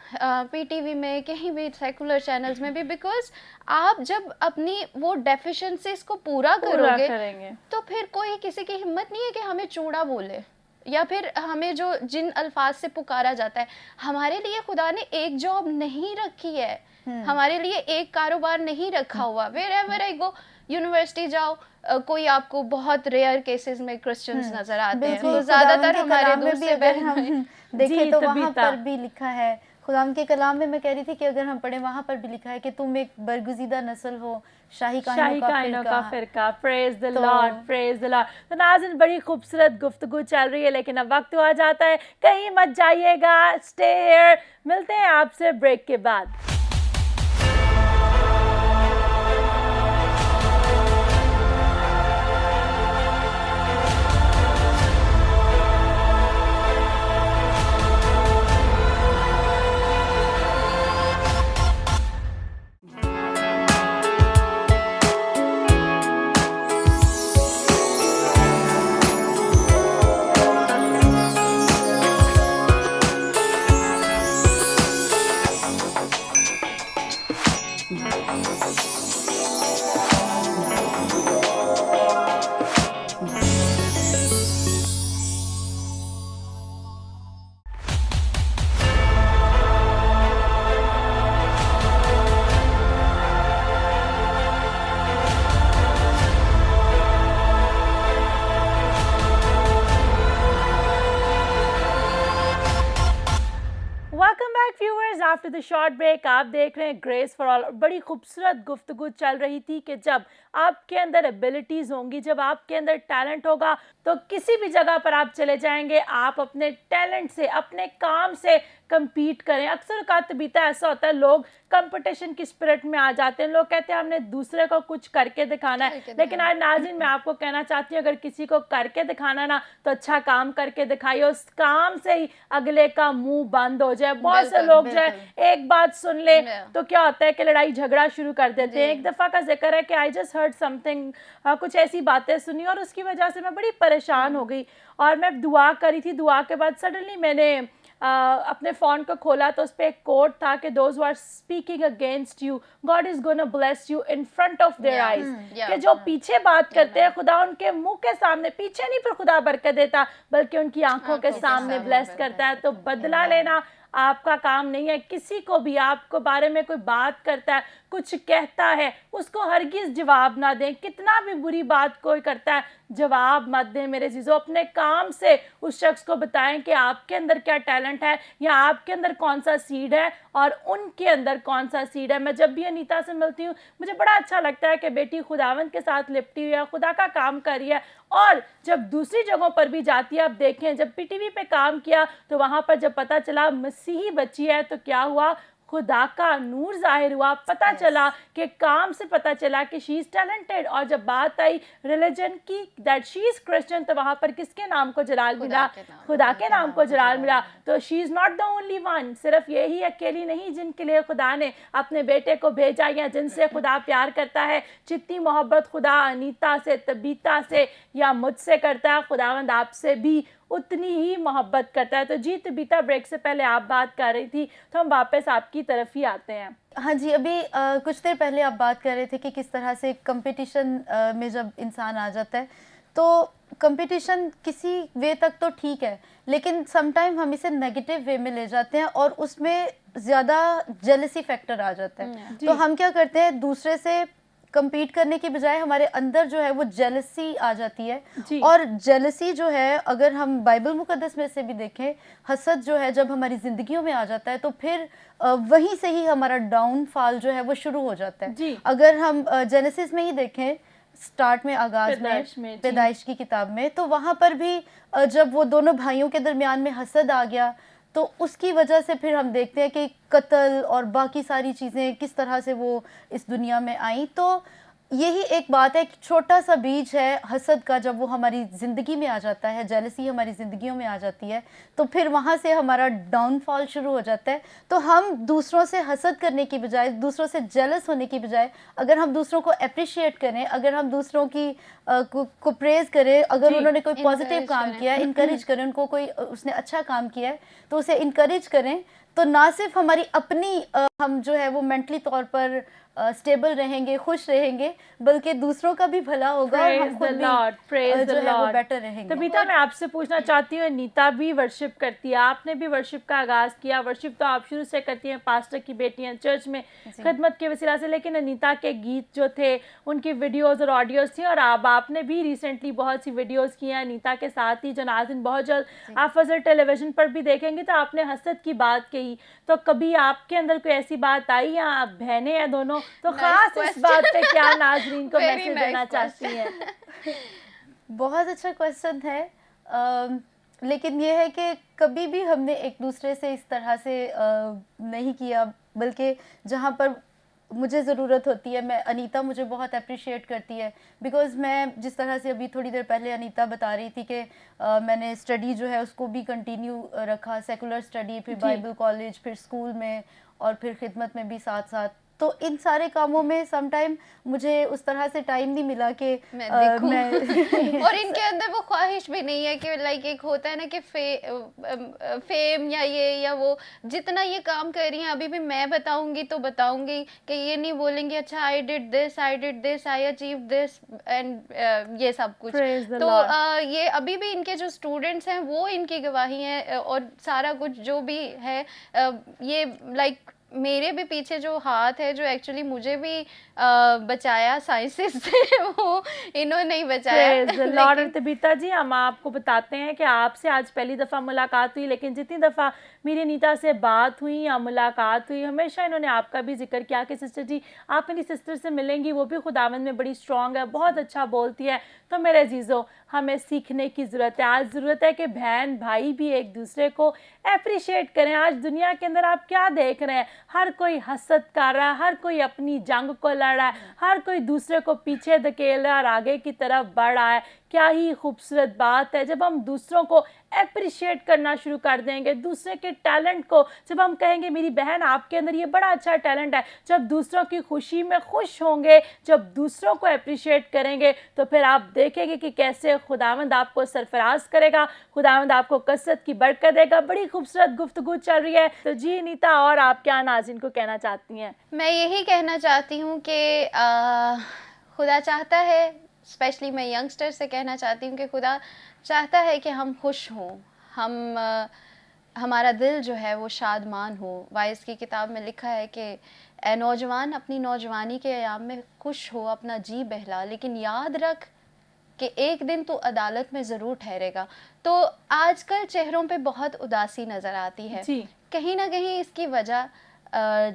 PTV में, कहीं भी सेकुलर चैनल्स में भी, बिकॉज आप जब अपनी वो डेफिशिएंसीज को पूरा करोगे करेंगे। तो फिर कोई किसी की हिम्मत नहीं है कि हमें चूड़ा बोले, या फिर हमें जो जिन अल्फाज से पुकारा जाता है। हमारे लिए खुदा ने एक जॉब नहीं रखी है, हमारे लिए एक कारोबार नहीं रखा हुआ। वेयरएवर आई गो, यूनिवर्सिटी जाओ, कोई आपको बहुत रेयर केसेस में क्रिश्चियंस नजर आते हैं, बिल्कुल। तो ज्यादातर खुदावंद के हमारे कलाम में दूर भी से अगर बहन हम जी, देखें तो वहाँ तबीता। पर भी लिखा है, खुदावंद के कलाम में मैं कह रही थी कि अगर हम पढ़ें वहाँ पर भी लिखा है कि तुम एक बरगुज़ीदा नस्ल हो, शाही शाही कायनों का फिरका। फिरका। प्रेज द तो- लॉर्ड, प्रेज द लॉर्ड। तो नाज़रीन, बड़ी खूबसूरत गुफ्तगू चल रही है, लेकिन अब वक्त हुआ जाता है, कहीं मत जाइएगा, स्टे हियर। मिलते हैं आपसे ब्रेक के बाद। आफ्टर द शॉर्ट ब्रेक आप देख रहे हैं ग्रेस फॉर ऑल। बड़ी खूबसूरत गुफ्तगू चल रही थी कि जब आपके अंदर एबिलिटीज़ होंगी, जब आपके अंदर टैलेंट होगा तो किसी भी जगह पर आप चले जाएंगे, आप अपने टैलेंट से, अपने काम से compete करें। अक्सर का तबीता ऐसा होता है, लोग कंपटीशन की स्पिरिट में आ जाते हैं, लोग कहते हैं हमने दूसरे को कुछ करके दिखाना है। लेकिन आज नाज़रीन मैं आपको कहना चाहती हूँ, अगर किसी को करके दिखाना ना तो अच्छा काम करके दिखाइए, उस काम से ही अगले का मुंह बंद हो जाए। बहुत से लोग जो है एक बात सुन ले तो क्या होता है कि लड़ाई झगड़ा शुरू कर देते हैं। एक दफ़ा का जिक्र है कि आई जस्ट हर्ड समथिंग, कुछ ऐसी बातें सुनी और उसकी वजह से मैं बड़ी परेशान हो गई और मैं दुआ करी थी। दुआ के बाद सडनली मैंने अपने फ़ोन को खोला तो उस पर एक कोट था कि those who are speaking against you God is gonna bless you in front of their eyes. कि जो पीछे बात करते हैं खुदा उनके मुंह के सामने, पीछे नहीं पर खुदा बरकत देता बल्कि उनकी आंखों के सामने ब्लेस करता है। तो बदला लेना आपका काम नहीं है। किसी को भी आपको बारे में कोई बात करता है, कुछ कहता है, उसको हरगिज़ जवाब ना दें। कितना भी बुरी बात कोई करता है जवाब मत दें मेरे जीजो। अपने काम से उस शख्स को बताएं कि आपके अंदर क्या टैलेंट है या आपके अंदर कौन सा सीड है और उनके अंदर कौन सा सीड है। मैं जब भी अनीता से मिलती हूँ मुझे बड़ा अच्छा लगता है कि बेटी खुदावंद के साथ लिपटी हुई है, खुदा का काम कर रही है। और जब दूसरी जगहों पर भी जाती है, आप देखें जब पीटीवी पे काम किया तो वहाँ पर जब पता चला मसीही बच्ची है तो क्या हुआ, खुदा का नूर जाहिर हुआ। पता चला कि काम से पता चला कि शी इज़ टैलेंटेड। और जब बात आई रिलीजन की, दैट शी इज़ क्रिश्चियन, तो वहाँ पर किसके नाम को जलाल मिला, खुदा के नाम को जलाल मिला। तो she is not the only one, सिर्फ यही अकेली नहीं जिनके लिए खुदा ने अपने बेटे को भेजा या जिनसे खुदा प्यार करता है। जितनी मोहब्बत खुदा अनीता से, तबीता से या मुझसे करता है, खुदावंद आपसे भी उतनी ही मोहब्बत करता है। तो जी तबीता, ब्रेक से पहले आप बात कर रही थी तो हम वापस आपकी तरफ ही आते हैं। हाँ जी, अभी कुछ देर पहले आप बात कर रहे थे कि किस तरह से कंपटीशन में जब इंसान आ जाता है तो कंपटीशन किसी वे तक तो ठीक है, लेकिन समटाइम हम इसे नेगेटिव वे में ले जाते हैं और उसमें ज़्यादा जेलसी फैक्टर आ जाता है। तो हम क्या करते हैं, दूसरे से compete करने की बजाय हमारे अंदर जो है वो जेलसी आ जाती है। और जेलसी जो है, अगर हम बाइबल मुकद्दस में से भी देखें, हसद जो है जब हमारी ज़िंदगियों में आ जाता है तो फिर वहीं से ही हमारा डाउनफॉल जो है वो शुरू हो जाता है। अगर हम जेनेसिस में ही देखें, स्टार्ट में, आगाज में, पैदाइश की किताब में, तो वहाँ पर भी जब वो दोनों भाइयों के दरमियान में हसद आ गया तो उसकी वजह से फिर हम देखते हैं कि कत्ल और बाकी सारी चीज़ें किस तरह से वो इस दुनिया में आई। तो यही एक बात है, छोटा सा बीज है हसद का, जब वो हमारी ज़िंदगी में आ जाता है, जेलसी हमारी ज़िंदगियों में आ जाती है तो फिर वहाँ से हमारा डाउनफॉल शुरू हो जाता है। तो हम दूसरों से हसद करने की बजाय, दूसरों से जेलस होने की बजाय, अगर हम दूसरों को अप्रिशिएट करें, अगर हम दूसरों की को प्रेज़ करें, अगर उन्होंने कोई पॉजिटिव काम किया है, इनकरेज करें उनको, कोई उसने अच्छा काम किया है तो उसे इनकरेज करें। तो ना सिर्फ हमारी अपनी हम जो है वो मेंटली तौर पर स्टेबल रहेंगे, खुश रहेंगे, बल्कि दूसरों का भी भला होगा और हम खुद भी जो है वो बेटर रहेंगे। तबीता, मैं आपसे पूछना चाहती हूँ, नीता भी वर्शिप करती है, आपने भी वर्शिप का आगाज़ किया, वर्शिप तो आप शुरू से करती हैं, पास्टर की बेटी हैं, चर्च में खिदमत के वसीला से, लेकिन अनीता के गीत जो थे उनकी वीडियोज़ और ऑडियोज़ थी और अब आपने भी रिसेंटली बहुत सी वीडियोज़ की हैं अनीता के साथ ही, जो नाज़रीन बहुत जल्द आप फजल टेलीविज़न पर भी देखेंगे। तो आपने हसद की बात कही, तो कभी आपके अंदर कोई ऐसी बात आई या आप बहनें हैं दोनों, तो खास इस बात पे क्या नाज़रीन को मैसेज देना चाहती हैं? बहुत अच्छा क्वेश्चन है, लेकिन ये है कि कभी भी हमने एक दूसरे से इस तरह से नहीं किया, बल्कि जहाँ पर मुझे ज़रूरत होती है, मैं, अनीता मुझे बहुत अप्रिशिएट करती है, बिकॉज़ मैं जिस तरह से अभी थोड़ी देर पहले अनीता बता रही थी कि मैंने स्टडी जो है उसको भी कंटिन्यू रखा, सेकुलर स्टडी, फिर बाइबल कॉलेज, फिर स्कूल में और फिर खिदमत में भी साथ साथ। तो इन सारे कामों में सम टाइम मुझे उस तरह से टाइम नहीं मिला कि मैं और इनके अंदर वो ख्वाहिश भी नहीं है कि लाइक एक होता है ना कि फेम या ये या वो, जितना ये काम कर रही हैं अभी भी मैं बताऊंगी तो बताऊंगी कि ये नहीं बोलेंगी अच्छा I did this, I achieve this and ये सब कुछ। तो ये अभी भी इनके जो स्टूडेंट्स हैं वो इनकी गवाही हैं और सारा कुछ जो भी है ये लाइक मेरे भी पीछे जो हाथ है, जो एक्चुअली मुझे भी बचाया साइंसेस से, वो इन्होंने ही बचाया। Praise the Lord. लेकिन तबीता जी, हम आपको बताते हैं कि आपसे आज पहली दफ़ा मुलाकात हुई, लेकिन जितनी दफ़ा मेरी अनीता से बात हुई या मुलाकात हुई, हमेशा इन्होंने आपका भी जिक्र किया कि सिस्टर जी, आप मेरी सिस्टर से मिलेंगी, वो भी खुदावंद में बड़ी स्ट्रॉन्ग है, बहुत अच्छा बोलती है। तो मेरे अजीज़ों, हमें सीखने की ज़रूरत है। आज ज़रूरत है कि बहन भाई भी एक दूसरे को अप्रिशिएट करें। आज दुनिया के अंदर आप क्या देख रहे हैं? हर कोई हसद कर रहा है, हर कोई अपनी जंग को लड़ रहा है, हर कोई दूसरे को पीछे धकेल रहा है और आगे की तरफ बढ़ रहा है। क्या ही खूबसूरत बात है जब हम दूसरों को अप्रिशिएट करना शुरू कर देंगे, दूसरे के टैलेंट को जब हम कहेंगे मेरी बहन आपके अंदर ये बड़ा अच्छा टैलेंट है, जब दूसरों की खुशी में खुश होंगे, जब दूसरों को अप्रिशिएट करेंगे, तो फिर आप देखेंगे कि कैसे खुदावंद आपको सरफराज करेगा, खुदावंद आपको कसरत की बरकत देगा। बड़ी खूबसूरत गुफ्तगू चल रही है। तो जी अनीता, और आप क्या नाज़रीन को कहना चाहती हैं? मैं यही कहना चाहती हूँ कि खुदा चाहता है, स्पेशली मैं यंगस्टर से कहना चाहती हूँ कि खुदा चाहता है कि हम खुश हों, हम हमारा दिल जो है वो शादमान हो। वाइस की किताब में लिखा है कि ए नौजवान, अपनी नौजवानी के अयाम में खुश हो, अपना जी बहला, लेकिन याद रख कि एक दिन तू अदालत में ज़रूर ठहरेगा। तो आजकल चेहरों पे बहुत उदासी नज़र आती है। जी। कहीं ना कहीं इसकी वजह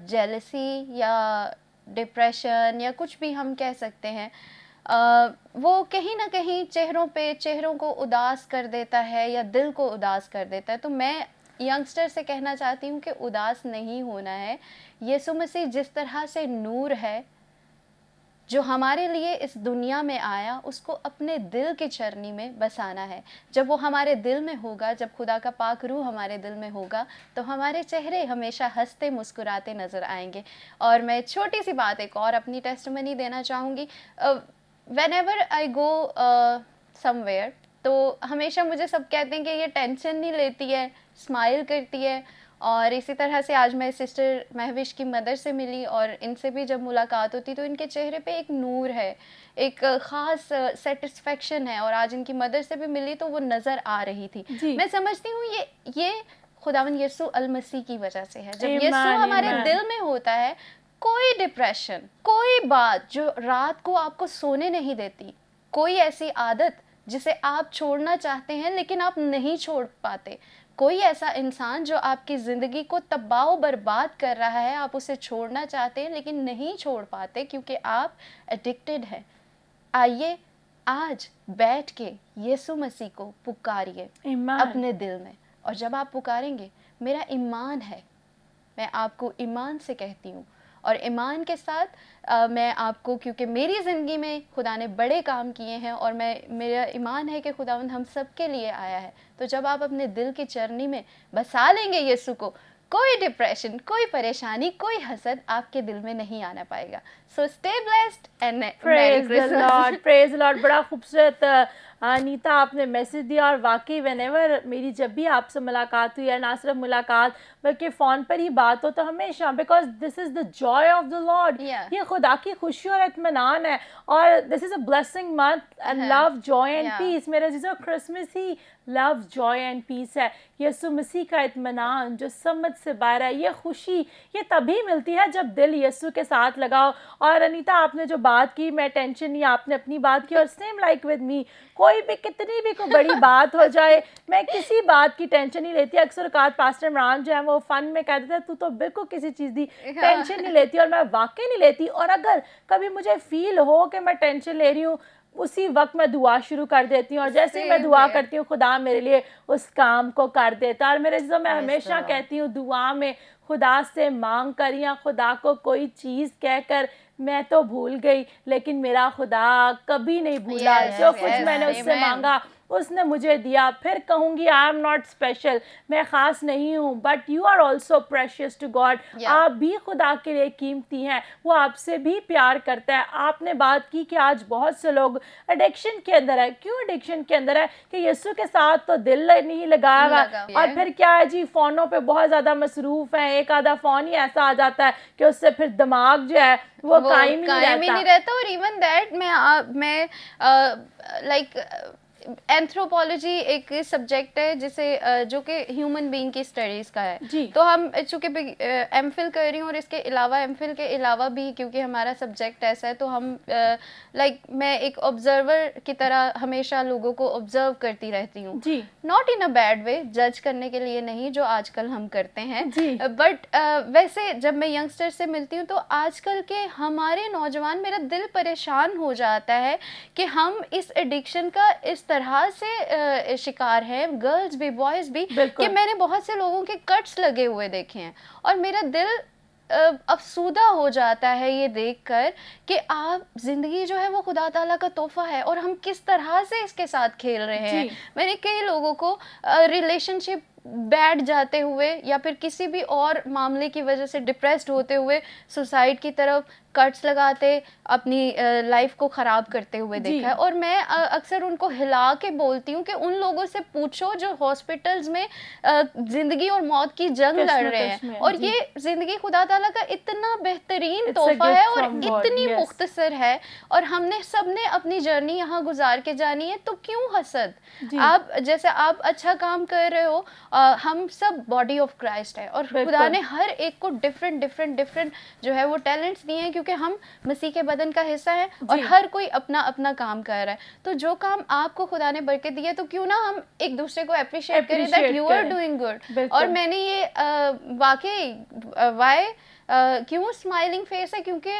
जेलसी या डिप्रेशन या कुछ भी हम कह सकते हैं, वो कहीं ना कहीं चेहरों को उदास कर देता है या दिल को उदास कर देता है। तो मैं यंगस्टर से कहना चाहती हूँ कि उदास नहीं होना है। यीशु मसीह जिस तरह से नूर है जो हमारे लिए इस दुनिया में आया, उसको अपने दिल की चरनी में बसाना है। जब वो हमारे दिल में होगा, जब खुदा का पाक रूह हमारे दिल में होगा, तो हमारे चेहरे हमेशा हंसते मुस्कुराते नज़र आएंगे। और मैं छोटी सी बात एक और अपनी टेस्टिमनी देना चाहूँगी। व्हेनेवर आई गो समवेयर, तो हमेशा मुझे सब कहते हैं कि ये टेंशन नहीं लेती है, स्माइल करती है। और इसी तरह से आज मैं सिस्टर महविश की मदर से मिली और इनसे भी जब मुलाकात होती तो इनके चेहरे पे एक नूर है, एक ख़ास सेटिस्फेक्शन है। और आज इनकी मदर से भी मिली तो वो नज़र आ रही थी। जी। मैं समझती हूँ ये खुदावंद यीशु अल मसीह की वजह से है। जब यीशु ईमान, हमारे ईमान। दिल में होता है, कोई डिप्रेशन, कोई बात जो रात को आपको सोने नहीं देती, कोई ऐसी आदत जिसे आप छोड़ना चाहते हैं लेकिन आप नहीं छोड़ पाते, कोई ऐसा इंसान जो आपकी ज़िंदगी को तबाह बर्बाद कर रहा है, आप उसे छोड़ना चाहते हैं लेकिन नहीं छोड़ पाते क्योंकि आप एडिक्टेड हैं, आइए आज बैठ के यीशु मसीह को पुकारिए ईमान। अपने दिल में। और जब आप पुकारेंगे, मेरा ईमान है, मैं आपको ईमान से कहती हूँ, और ईमान के साथ मैं आपको, क्योंकि मेरी ज़िंदगी में खुदा ने बड़े काम किए हैं और मेरा ईमान है कि खुदावंद हम सब के लिए आया है। तो जब आप अपने दिल की चरनी में बसा लेंगे यीशु को, कोई डिप्रेशन, कोई परेशानी, कोई हसद आपके दिल में नहीं आना पाएगा। So stay blessed and merry praise the Christmas. Lord, praise the Lord. बड़ा खूबसूरत अनीता आपने मैसेज दिया। और वाकई व्हेनेवर मेरी जब भी आपसे मुलाकात हुई है, ना सिर्फ मुलाकात बल्कि फ़ोन पर ही बात हो, तो हमेशा, because this is the joy of the lord, Yeah. ये खुदा की खुशी और इत्मीनान है। और this is a blessing month and love, joy and Yeah. Peace. मेरे जीजो, क्रिसमस ही लव, जॉय एंड पीस है। यीशु मसीह का इत्मीनान जो समझ से बाहर है, ये खुशी ये तभी मिलती है जब दिल यीशु के साथ लगाओ। और अनीता, आपने जो बात की, मैं टेंशन नहीं, आपने अपनी बात की। और सेम लाइक विद मी, कोई भी कितनी भी कोई बड़ी बात हो जाए, मैं किसी बात की टेंशन नहीं लेती। अक्सर औकात पास्टर इमरान जो है वो फन में कहते थे, तू तो बिल्कुल किसी चीज़ की टेंशन नहीं लेती, और मैं वाकई नहीं लेती। और अगर कभी मुझे फील हो कि मैं टेंशन ले रही हूँ, उसी वक्त मैं दुआ शुरू कर देती हूँ, और जैसे ही मैं Same दुआ here. करती हूँ, खुदा मेरे लिए उस काम को कर देता है। और मेरे जो मैं Praise the हमेशा Lord. कहती हूँ, दुआ में खुदा से मांग कर या खुदा को कोई चीज़ कहकर मैं तो भूल गई, लेकिन मेरा खुदा कभी नहीं भूला। Yes, जो कुछ yes, मैंने उससे amen. मांगा उसने मुझे दिया। फिर कहूँगी, आई एम नॉट स्पेशल, मैं ख़ास नहीं हूँ, but you are also precious to God. Yeah. आप भी खुदा के लिए कीमती हैं, वो आपसे भी प्यार करता है। आपने बात की कि आज बहुत से लोग एडिक्शन के अंदर है। क्यों एडिक्शन के अंदर है? कि यीशु के साथ तो दिल नहीं लगाया हुआ, लगा हुआ और है। फिर क्या है जी, फ़ोनों पे बहुत ज़्यादा मसरूफ़ हैं। एक आधा फ़ोन ही ऐसा आ जाता है कि उससे फिर दिमाग जो है वो कायम ही नहीं कायम ही रहता। नहीं रहता। और इवन दैट मैं लाइक एंथ्रोपोलॉजी एक सब्जेक्ट है जिसे जो कि ह्यूमन बीइंग की स्टडीज़ का है। जी। तो हम चूँकि एमफिल कर रही हूँ और इसके अलावा एमफिल के अलावा भी क्योंकि हमारा सब्जेक्ट ऐसा है तो हम मैं एक ऑब्जर्वर की तरह हमेशा लोगों को ऑब्जर्व करती रहती हूँ। जी। Not in a bad way, जज करने के लिए नहीं जो आजकल हम करते हैं, जी। बट वैसे जब मैं यंगस्टर से मिलती हूँ तो आजकल के हमारे नौजवान, मेरा दिल परेशान हो जाता है कि हम इस एडिक्शन का इस तरह से शिकार हैं, गर्ल्स भी बॉयज़ भी, बिल्कुल। कि मैंने बहुत से लोगों के कट्स लगे हुए देखे हैं और मेरा दिल अफसूदा हो जाता है ये देखकर कि आप ज़िंदगी जो है वो खुदा ताला का तोहफा है और हम किस तरह से इसके साथ खेल रहे हैं। जी। मैंने कई लोगों को रिलेशनशिप बैठ जाते हुए या फिर किसी भी और मामले की वजह से डिप्रेस्ड होते हुए सुसाइड की तरफ कट्स लगाते अपनी लाइफ को ख़राब करते हुए जी। देखा है। और मैं अक्सर उनको हिला के बोलती हूँ कि उन लोगों से पूछो जो हॉस्पिटल्स में ज़िंदगी और मौत की जंग लड़ रहे कश्मकश में, हैं, और जी। ये ज़िंदगी खुदा ताला का इतना बेहतरीन It's a तोहफा gift है और from God, इतनी yes. मुख्तसर है और हमने सबने अपनी जर्नी यहाँ गुजार के जानी है, तो क्यों हसद। जी। आप जैसे आप अच्छा काम कर रहे हो, हम सब बॉडी ऑफ क्राइस्ट है और खुदा बिल्कुल। ने हर एक को डिफरेंट जो है वो टैलेंट्स दिए हैं क्योंकि हम मसीह के बदन का हिस्सा है और जी। हर कोई अपना अपना काम कर रहा है। तो जो काम आपको खुदा ने बरकत दी है तो क्यों ना हम एक दूसरे को अप्रिशिएट करें दैट Appreciate यू आर करें। Doing good. बिल्कुल। और मैंने ये वाकई वाई क्यों स्माइलिंग फेस है, क्योंकि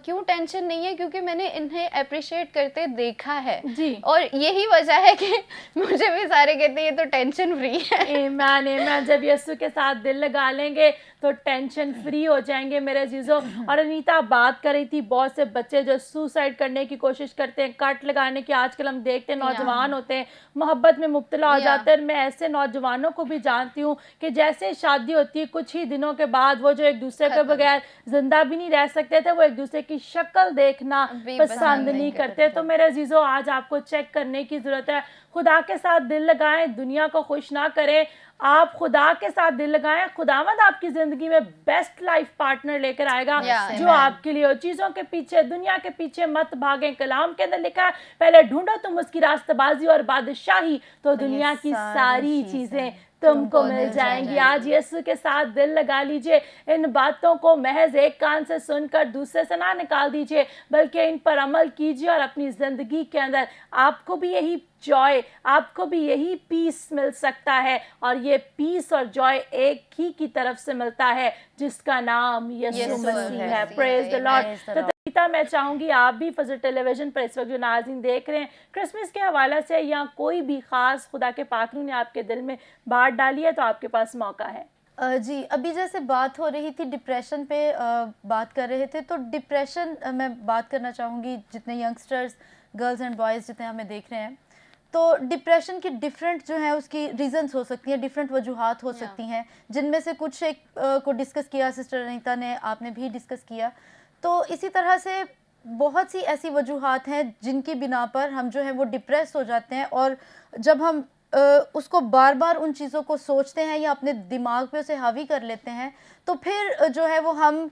क्यों टेंशन नहीं है, क्योंकि मैंने इन्हें अप्रिशिएट करते देखा है। जी। और यही वजह है कि मुझे भी सारे कहते हैं ये तो टेंशन फ्री है। आमीन आमीन। जब यीशु के साथ दिल लगा लेंगे तो टेंशन फ्री हो जाएंगे मेरे अजीजों। और अनीता बात कर रही थी बहुत से बच्चे जो सुसाइड करने की कोशिश करते हैं, कट लगाने की, आजकल हम देखते हैं नौजवान होते हैं मोहब्बत में मुब्तला हो जाते हैं। और मैं ऐसे नौजवानों को भी जानती हूँ कि जैसे शादी होती है कुछ ही दिनों के बाद वो जो एक दूसरे के बगैर जिंदा भी नहीं रह सकते थे, वो एक दूसरे की शक्ल देखना भी पसंद नहीं करते। तो मेरे अजीजों आज आपको चेक करने की जरूरत है। खुदा के साथ दिल लगाएं, दुनिया को खुश ना करें, आप खुदा के साथ दिल लगाएं। खुदावंद आपकी जिंदगी में बेस्ट लाइफ पार्टनर लेकर आएगा जो आपके लिए हो। चीजों के पीछे, दुनिया के पीछे मत भागें। कलाम के अंदर लिखा है पहले ढूंढो तुम उसकी रास्तबाजी और बादशाही, तो दुनिया की सारी चीजें तुमको मिल जाएंगी। आज यीशु के साथ दिल लगा लीजिए। इन बातों को महज एक कान से सुनकर दूसरे से ना निकाल दीजिए, बल्कि इन पर अमल कीजिए और अपनी जिंदगी के अंदर आपको भी यही जॉय, आपको भी यही पीस मिल सकता है। और ये पीस और जॉय एक ही की तरफ से मिलता है जिसका नाम यीशु मसीह है। Praise the Lord. तो मैं चाहूंगी आप भी फजल टेलीविजन पर इस वक्त जो नाज़रीन देख रहे हैं, क्रिसमस के हवाले से या कोई भी खास खुदा के पाक ने आपके दिल में बात डाली है तो आपके पास मौका है। जी, अभी जैसे बात हो रही थी डिप्रेशन पे बात कर रहे थे, तो डिप्रेशन मैं बात करना चाहूँगी जितने यंगस्टर्स, गर्ल्स एंड बॉयज़ जितने हमें देख रहे हैं, तो डिप्रेशन की डिफरेंट जो है उसकी रीजंस हो सकती हैं, डिफरेंट वजूहात हो सकती हैं, जिनमें से कुछ एक को डिस्कस किया सिस्टर अनीता ने, आपने भी डिस्कस किया। तो इसी तरह से बहुत सी ऐसी वजूहात हैं जिनकी बिना पर हम जो है वो डिप्रेस हो जाते हैं, और जब हम उसको बार बार उन चीज़ों को सोचते हैं या अपने दिमाग पे उसे हावी कर लेते हैं, तो फिर जो है वो हम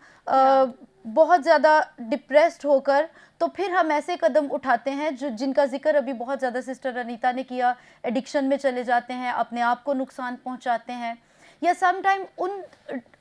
बहुत ज़्यादा डिप्रेस्ड होकर तो फिर हम ऐसे कदम उठाते हैं जो जिनका जिक्र अभी बहुत ज़्यादा सिस्टर अनीता ने किया। एडिक्शन में चले जाते हैं, अपने आप को नुकसान पहुंचाते हैं, या सम टाइम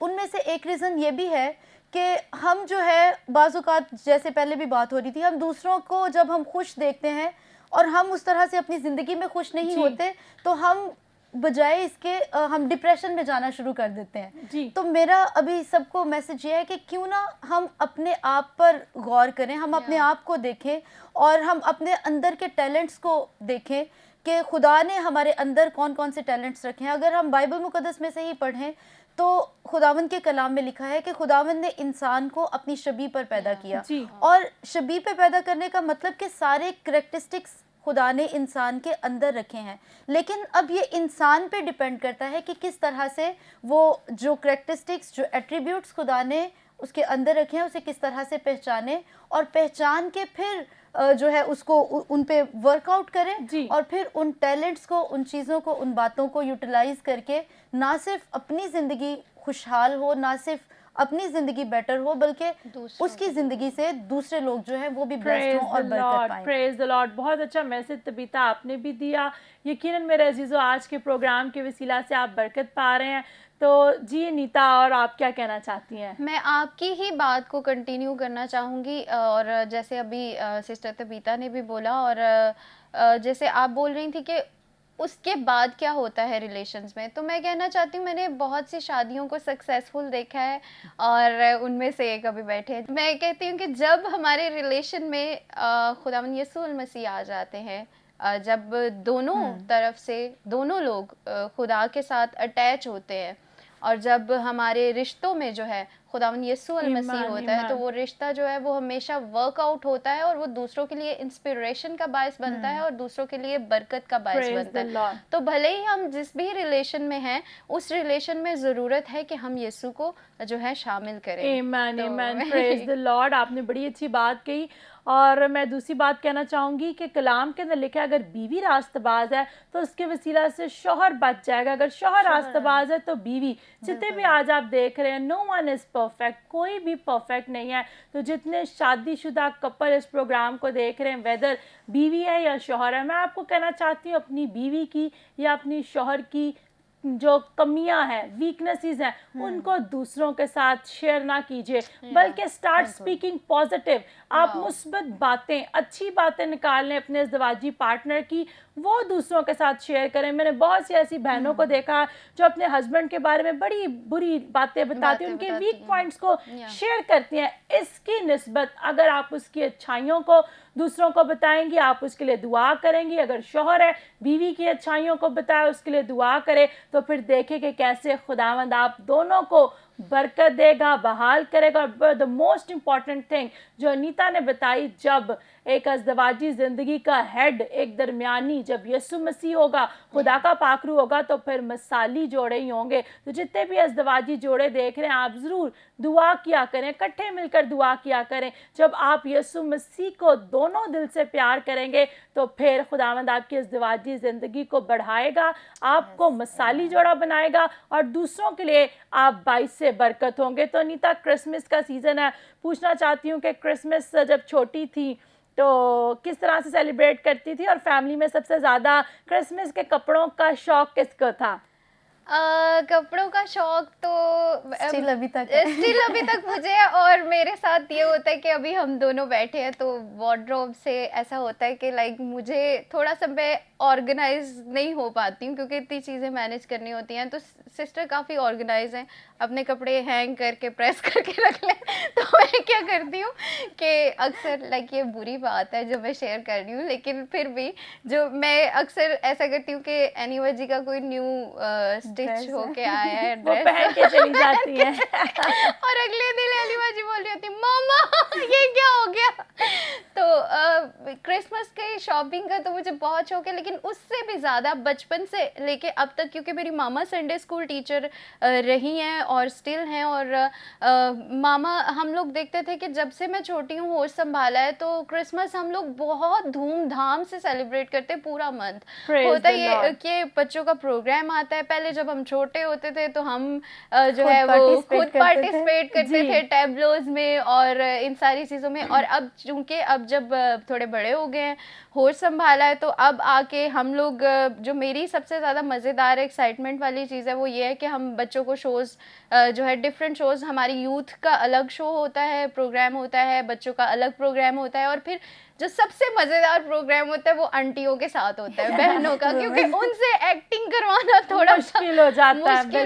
उनमें से एक रीज़न ये भी है कि हम जो है बाज़-औक़ात, जैसे पहले भी बात हो रही थी, हम दूसरों को जब हम खुश देखते हैं और हम उस तरह से अपनी ज़िंदगी में खुश नहीं होते, तो हम बजाय इसके हम डिप्रेशन में जाना शुरू कर देते हैं। तो मेरा अभी सबको मैसेज ये है कि क्यों ना हम अपने आप पर गौर करें, हम अपने आप को देखें और हम अपने अंदर के टैलेंट्स को देखें कि खुदा ने हमारे अंदर कौन कौन से टैलेंट्स रखे हैं। अगर हम बाइबल मुक़द्दस में से ही पढ़ें तो खुदावंद के कलाम में लिखा है कि खुदावंद ने इंसान को अपनी शबीह पर पैदा किया, और शबीह पे पैदा करने का मतलब कि सारे करैक्टरिस्टिक्स खुदा ने इंसान के अंदर रखे हैं, लेकिन अब ये इंसान पे डिपेंड करता है कि किस तरह से वो जो करैक्टरिस्टिक्स, जो एट्रीब्यूट्स खुदा ने उसके अंदर रखे हैं उसे किस तरह से पहचाने, और पहचान के फिर जो है उसको उन पे वर्कआउट करें, और फिर उन टैलेंट्स को, उन चीज़ों को, उन बातों को यूटिलाइज़ करके ना सिर्फ अपनी ज़िंदगी खुशहाल हो, ना सिर्फ अपनी ज़िंदगी बेटर हो, बल्कि दूसरों उसकी ज़िंदगी से दूसरे लोग जो हैं वो भी ब्लेस्ड प्रेज हों और द बरकत लॉर्ड, पाएं। Praise the Lord. बहुत अच्छा मैसेज तबीता आपने भी दिया। यकीनन मेरे अजीज़ों आज के प्रोग्राम के वसीला से आप बरकत पा रहे हैं। तो जी नीता, और आप क्या कहना चाहती हैं? मैं आपकी ही बात को कंटिन्यू करना चाहूँगी और जैसे अभी सिस्टर तबीता ने भी बोला और जैसे आप बोल रही थी कि उसके बाद क्या होता है रिलेशंस में, तो मैं कहना चाहती हूँ मैंने बहुत सी शादियों को सक्सेसफुल देखा है और उनमें से एक अभी बैठे हैं। मैं कहती हूँ कि जब हमारे रिलेशन में खुदावंद यीशु मसीह आ जाते हैं, जब दोनों तरफ से दोनों लोग खुदा के साथ अटैच होते हैं और जब हमारे रिश्तों में जो है खुदावंद यीशु मसीह ईमान, होता है, तो ईमान। वो रिश्ता जो है वो हमेशा वर्कआउट होता है और वो दूसरों के लिए इंस्पिरेशन का बायस बनता है और दूसरों के लिए बरकत का बायस प्रेज बनता द है। लॉर्ड। तो भले ही हम जिस भी रिलेशन में हैं, उस रिलेशन में ज़रूरत है कि हम यीशु को जो है शामिल करें। आमेन, तो आमेन, प्रेज द लॉर्ड। आपने बड़ी अच्छी बात कही। और मैं दूसरी बात कहना चाहूँगी कि कलाम के अंदर लिखा है अगर बीवी रास्तबाज है तो उसके वसीला से शौहर बच जाएगा, अगर शौहर रास्तबाज है तो बीवी। जितने भी आज आप देख रहे हैं, नो वन इज़ परफेक्ट, कोई भी परफेक्ट नहीं है। तो जितने शादीशुदा कपल इस प्रोग्राम को देख रहे हैं, वेदर बीवी है या शौहर है, मैं आपको कहना चाहती हूँ अपनी बीवी की या अपनी शौहर की जो कमियां हैं, वीकनेसेस हैं, उनको दूसरों के साथ शेयर ना कीजिए, बल्कि स्टार्ट स्पीकिंग पॉजिटिव। आप मुस्बत बातें, अच्छी बातें निकालें अपने इज़्दिवाजी पार्टनर की, वो दूसरों के साथ शेयर करें। मैंने बहुत सी ऐसी बहनों को देखा जो अपने हस्बैंड के बारे में बड़ी बुरी बातें बताती हैं, उनके वीक पॉइंट्स को शेयर करती हैं। इसकी निस्बत अगर आप उसकी अच्छाइयों को दूसरों को बताएंगी, आप उसके लिए दुआ करेंगी। अगर शौहर है, बीवी की अच्छाइयों को बताए, उसके लिए दुआ करे, तो फिर देखें कि कैसे खुदावंद आप दोनों को बरकत देगा, बहाल करेगा। और द मोस्ट इम्पॉर्टेंट थिंग जो अनीता ने बताई, जब एक अज़दवाजी ज़िंदगी का हेड, एक दरमियानी, जब यीशु मसीह होगा, खुदा का पाखरू होगा, तो फिर मसाली जोड़े ही होंगे। तो जितने भी अज़दवाजी जोड़े देख रहे हैं, आप ज़रूर दुआ किया करें, इकट्ठे मिलकर दुआ किया करें। जब आप यीशु मसीह को दोनों दिल से प्यार करेंगे तो फिर खुदावंद आपकी अज़दवाजी ज़िंदगी को बढ़ाएगा, आपको मसाली जोड़ा बनाएगा और दूसरों के लिए आप बाइस से बरकत होंगे। तो अनीता, क्रिसमस का सीज़न है, पूछना चाहती हूँ कि क्रिसमस जब छोटी थी तो किस तरह से सेलिब्रेट करती थी, और फैमिली में सबसे ज़्यादा क्रिसमस के कपड़ों का शौक किसको था? कपड़ों का शौक तो स्टिल अभी तक मुझे है और मेरे साथ ये होता है कि अभी हम दोनों बैठे हैं तो वार्डरोब से ऐसा होता है कि लाइक मुझे थोड़ा सा मैं ऑर्गेनाइज नहीं हो पाती हूँ क्योंकि इतनी चीज़ें मैनेज करनी होती हैं। तो सिस्टर काफ़ी ऑर्गेनाइज हैं, अपने कपड़े हैंग करके प्रेस करके रख लें। तो मैं क्या करती हूँ कि अक्सर लाइक ये बुरी बात है जो मैं शेयर कर रही हूँ, लेकिन फिर भी जो मैं अक्सर ऐसा करती हूँ कि एनिवर जी का कोई न्यू स्टिच होके आया है वो ड्रेस पहन के चली जाती हैं। और अगले दिन एनिवर जी बोल रही होती मामा ये क्या हो गया। तो क्रिसमस के शॉपिंग का तो मुझे बहुत शौक है, लेकिन उससे भी ज़्यादा बचपन से लेके अब तक, क्योंकि मेरी मामा संडे स्कूल टीचर रही हैं और स्टिल हैं, और मामा हम लोग देखते थे कि जब से मैं छोटी हूँ होश संभाला है तो क्रिसमस हम लोग बहुत धूमधाम से सेलिब्रेट करते हैं। पूरा मंथ होता है ये कि बच्चों का प्रोग्राम आता है। पहले जब हम छोटे होते थे तो हम जो है वो खुद पार्टिसिपेट करते थे टैबलोज में और इन सारी चीज़ों में। और अब चूँकि अब जब थोड़े बड़े हो गए हैं, होश संभाला है, तो अब आके हम लोग जो मेरी सबसे ज़्यादा मज़ेदार एक्साइटमेंट वाली चीज़ है वो ये है कि हम बच्चों को शोज़ जो है डिफरेंट शोज़, हमारी यूथ का अलग शो होता है, प्रोग्राम होता है, बच्चों का अलग प्रोग्राम होता है, और फिर जो सबसे मज़ेदार प्रोग्राम होता है वो आंटियों के साथ होता है, बहनों का, क्योंकि उनसे एक्टिंग करवाना थोड़ा मुश्किल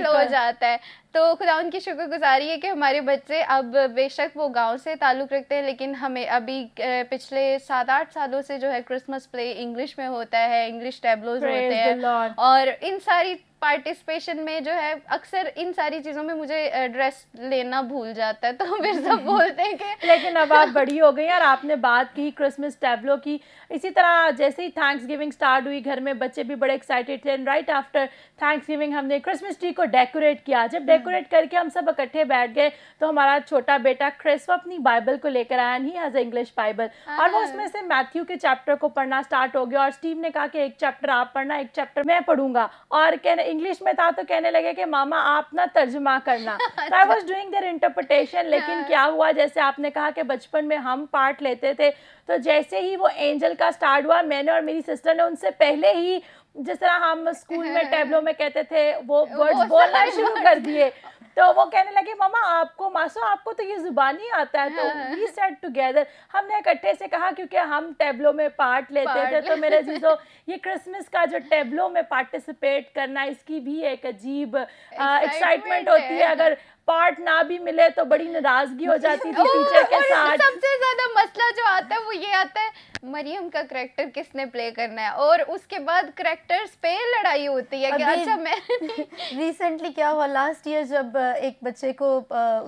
हो जाता है। तो खुदा उनकी शुक्रगुजारी है कि हमारे बच्चे अब बेशक वो गांव से ताल्लुक़ रखते हैं, लेकिन हमें अभी पिछले 7-8 सालों से जो है क्रिसमस प्ले इंग्लिश में होता है, इंग्लिश टैबलोज होते हैं, और इन सारी पार्टिसिपेशन में जो है अक्सर इन सारी चीज़ों में मुझे ड्रेस लेना भूल जाता है, तो फिर सब बोलते हैं कि लेकिन अब आप बड़ी हो गई और आपने बात की क्रिसमस टैबलो की। इसी तरह जैसे ही थैंक्स गिविंग स्टार्ट हुई, घर में बच्चे भी बड़े एक्साइटेड थे। राइट आफ्टर थैंक्स गिविंग हमने क्रिसमस ट्री को डेकोरेट किया। जब डेकोरेट करके हम सब इकट्ठे बैठ गए, तो हमारा छोटा बेटा क्रिस वो अपनी बाइबल को लेकर आया, ही हैज़ इंग्लिश बाइबल, और वो उसमें से मैथ्यू के चैप्टर को पढ़ना स्टार्ट हो गया, और स्टीव ने कहा कि एक चैप्टर आप पढ़ना, एक चैप्टर मैं पढ़ूंगा, और कहने इंग्लिश में था तो कहने लगे कि मामा आप ना तर्जुमा करना। तो I was doing there interpretation. लेकिन क्या हुआ, जैसे आपने कहा कि बचपन में हम पार्ट लेते थे, तो जैसे ही वो एंजल का स्टार्ट हुआ, मैंने और मेरी सिस्टर ने उनसे पहले ही, जिस तरह हम स्कूल में टैबलो में कहते थे, वो वर्ड्स बोलना शुरू कर दिए। तो वो कहने लगे मामा आपको, मासो आपको तो ये जुबान ही आता है। तो वी सेड टुगेदर, हमने इकट्ठे से कहा, क्योंकि हम टैबलो में पार्ट लेते थे। तो मेरे जीजो, ये क्रिसमस का जो टैबलो में पार्टिसिपेट करना, इसकी भी एक अजीब एक्साइटमेंट होती है। अगर पार्ट ना भी मिले तो बड़ी नाराजगी हो जाती थी टीचर के साथ। सबसे ज्यादा मसला जो आता है वो ये आता है, मरियम का करैक्टर किसने प्ले करना है, और उसके बाद करैक्टर्स पे लड़ाई होती है कि अच्छा मैं रिसेंटली क्या हुआ, लास्ट ईयर जब एक बच्चे को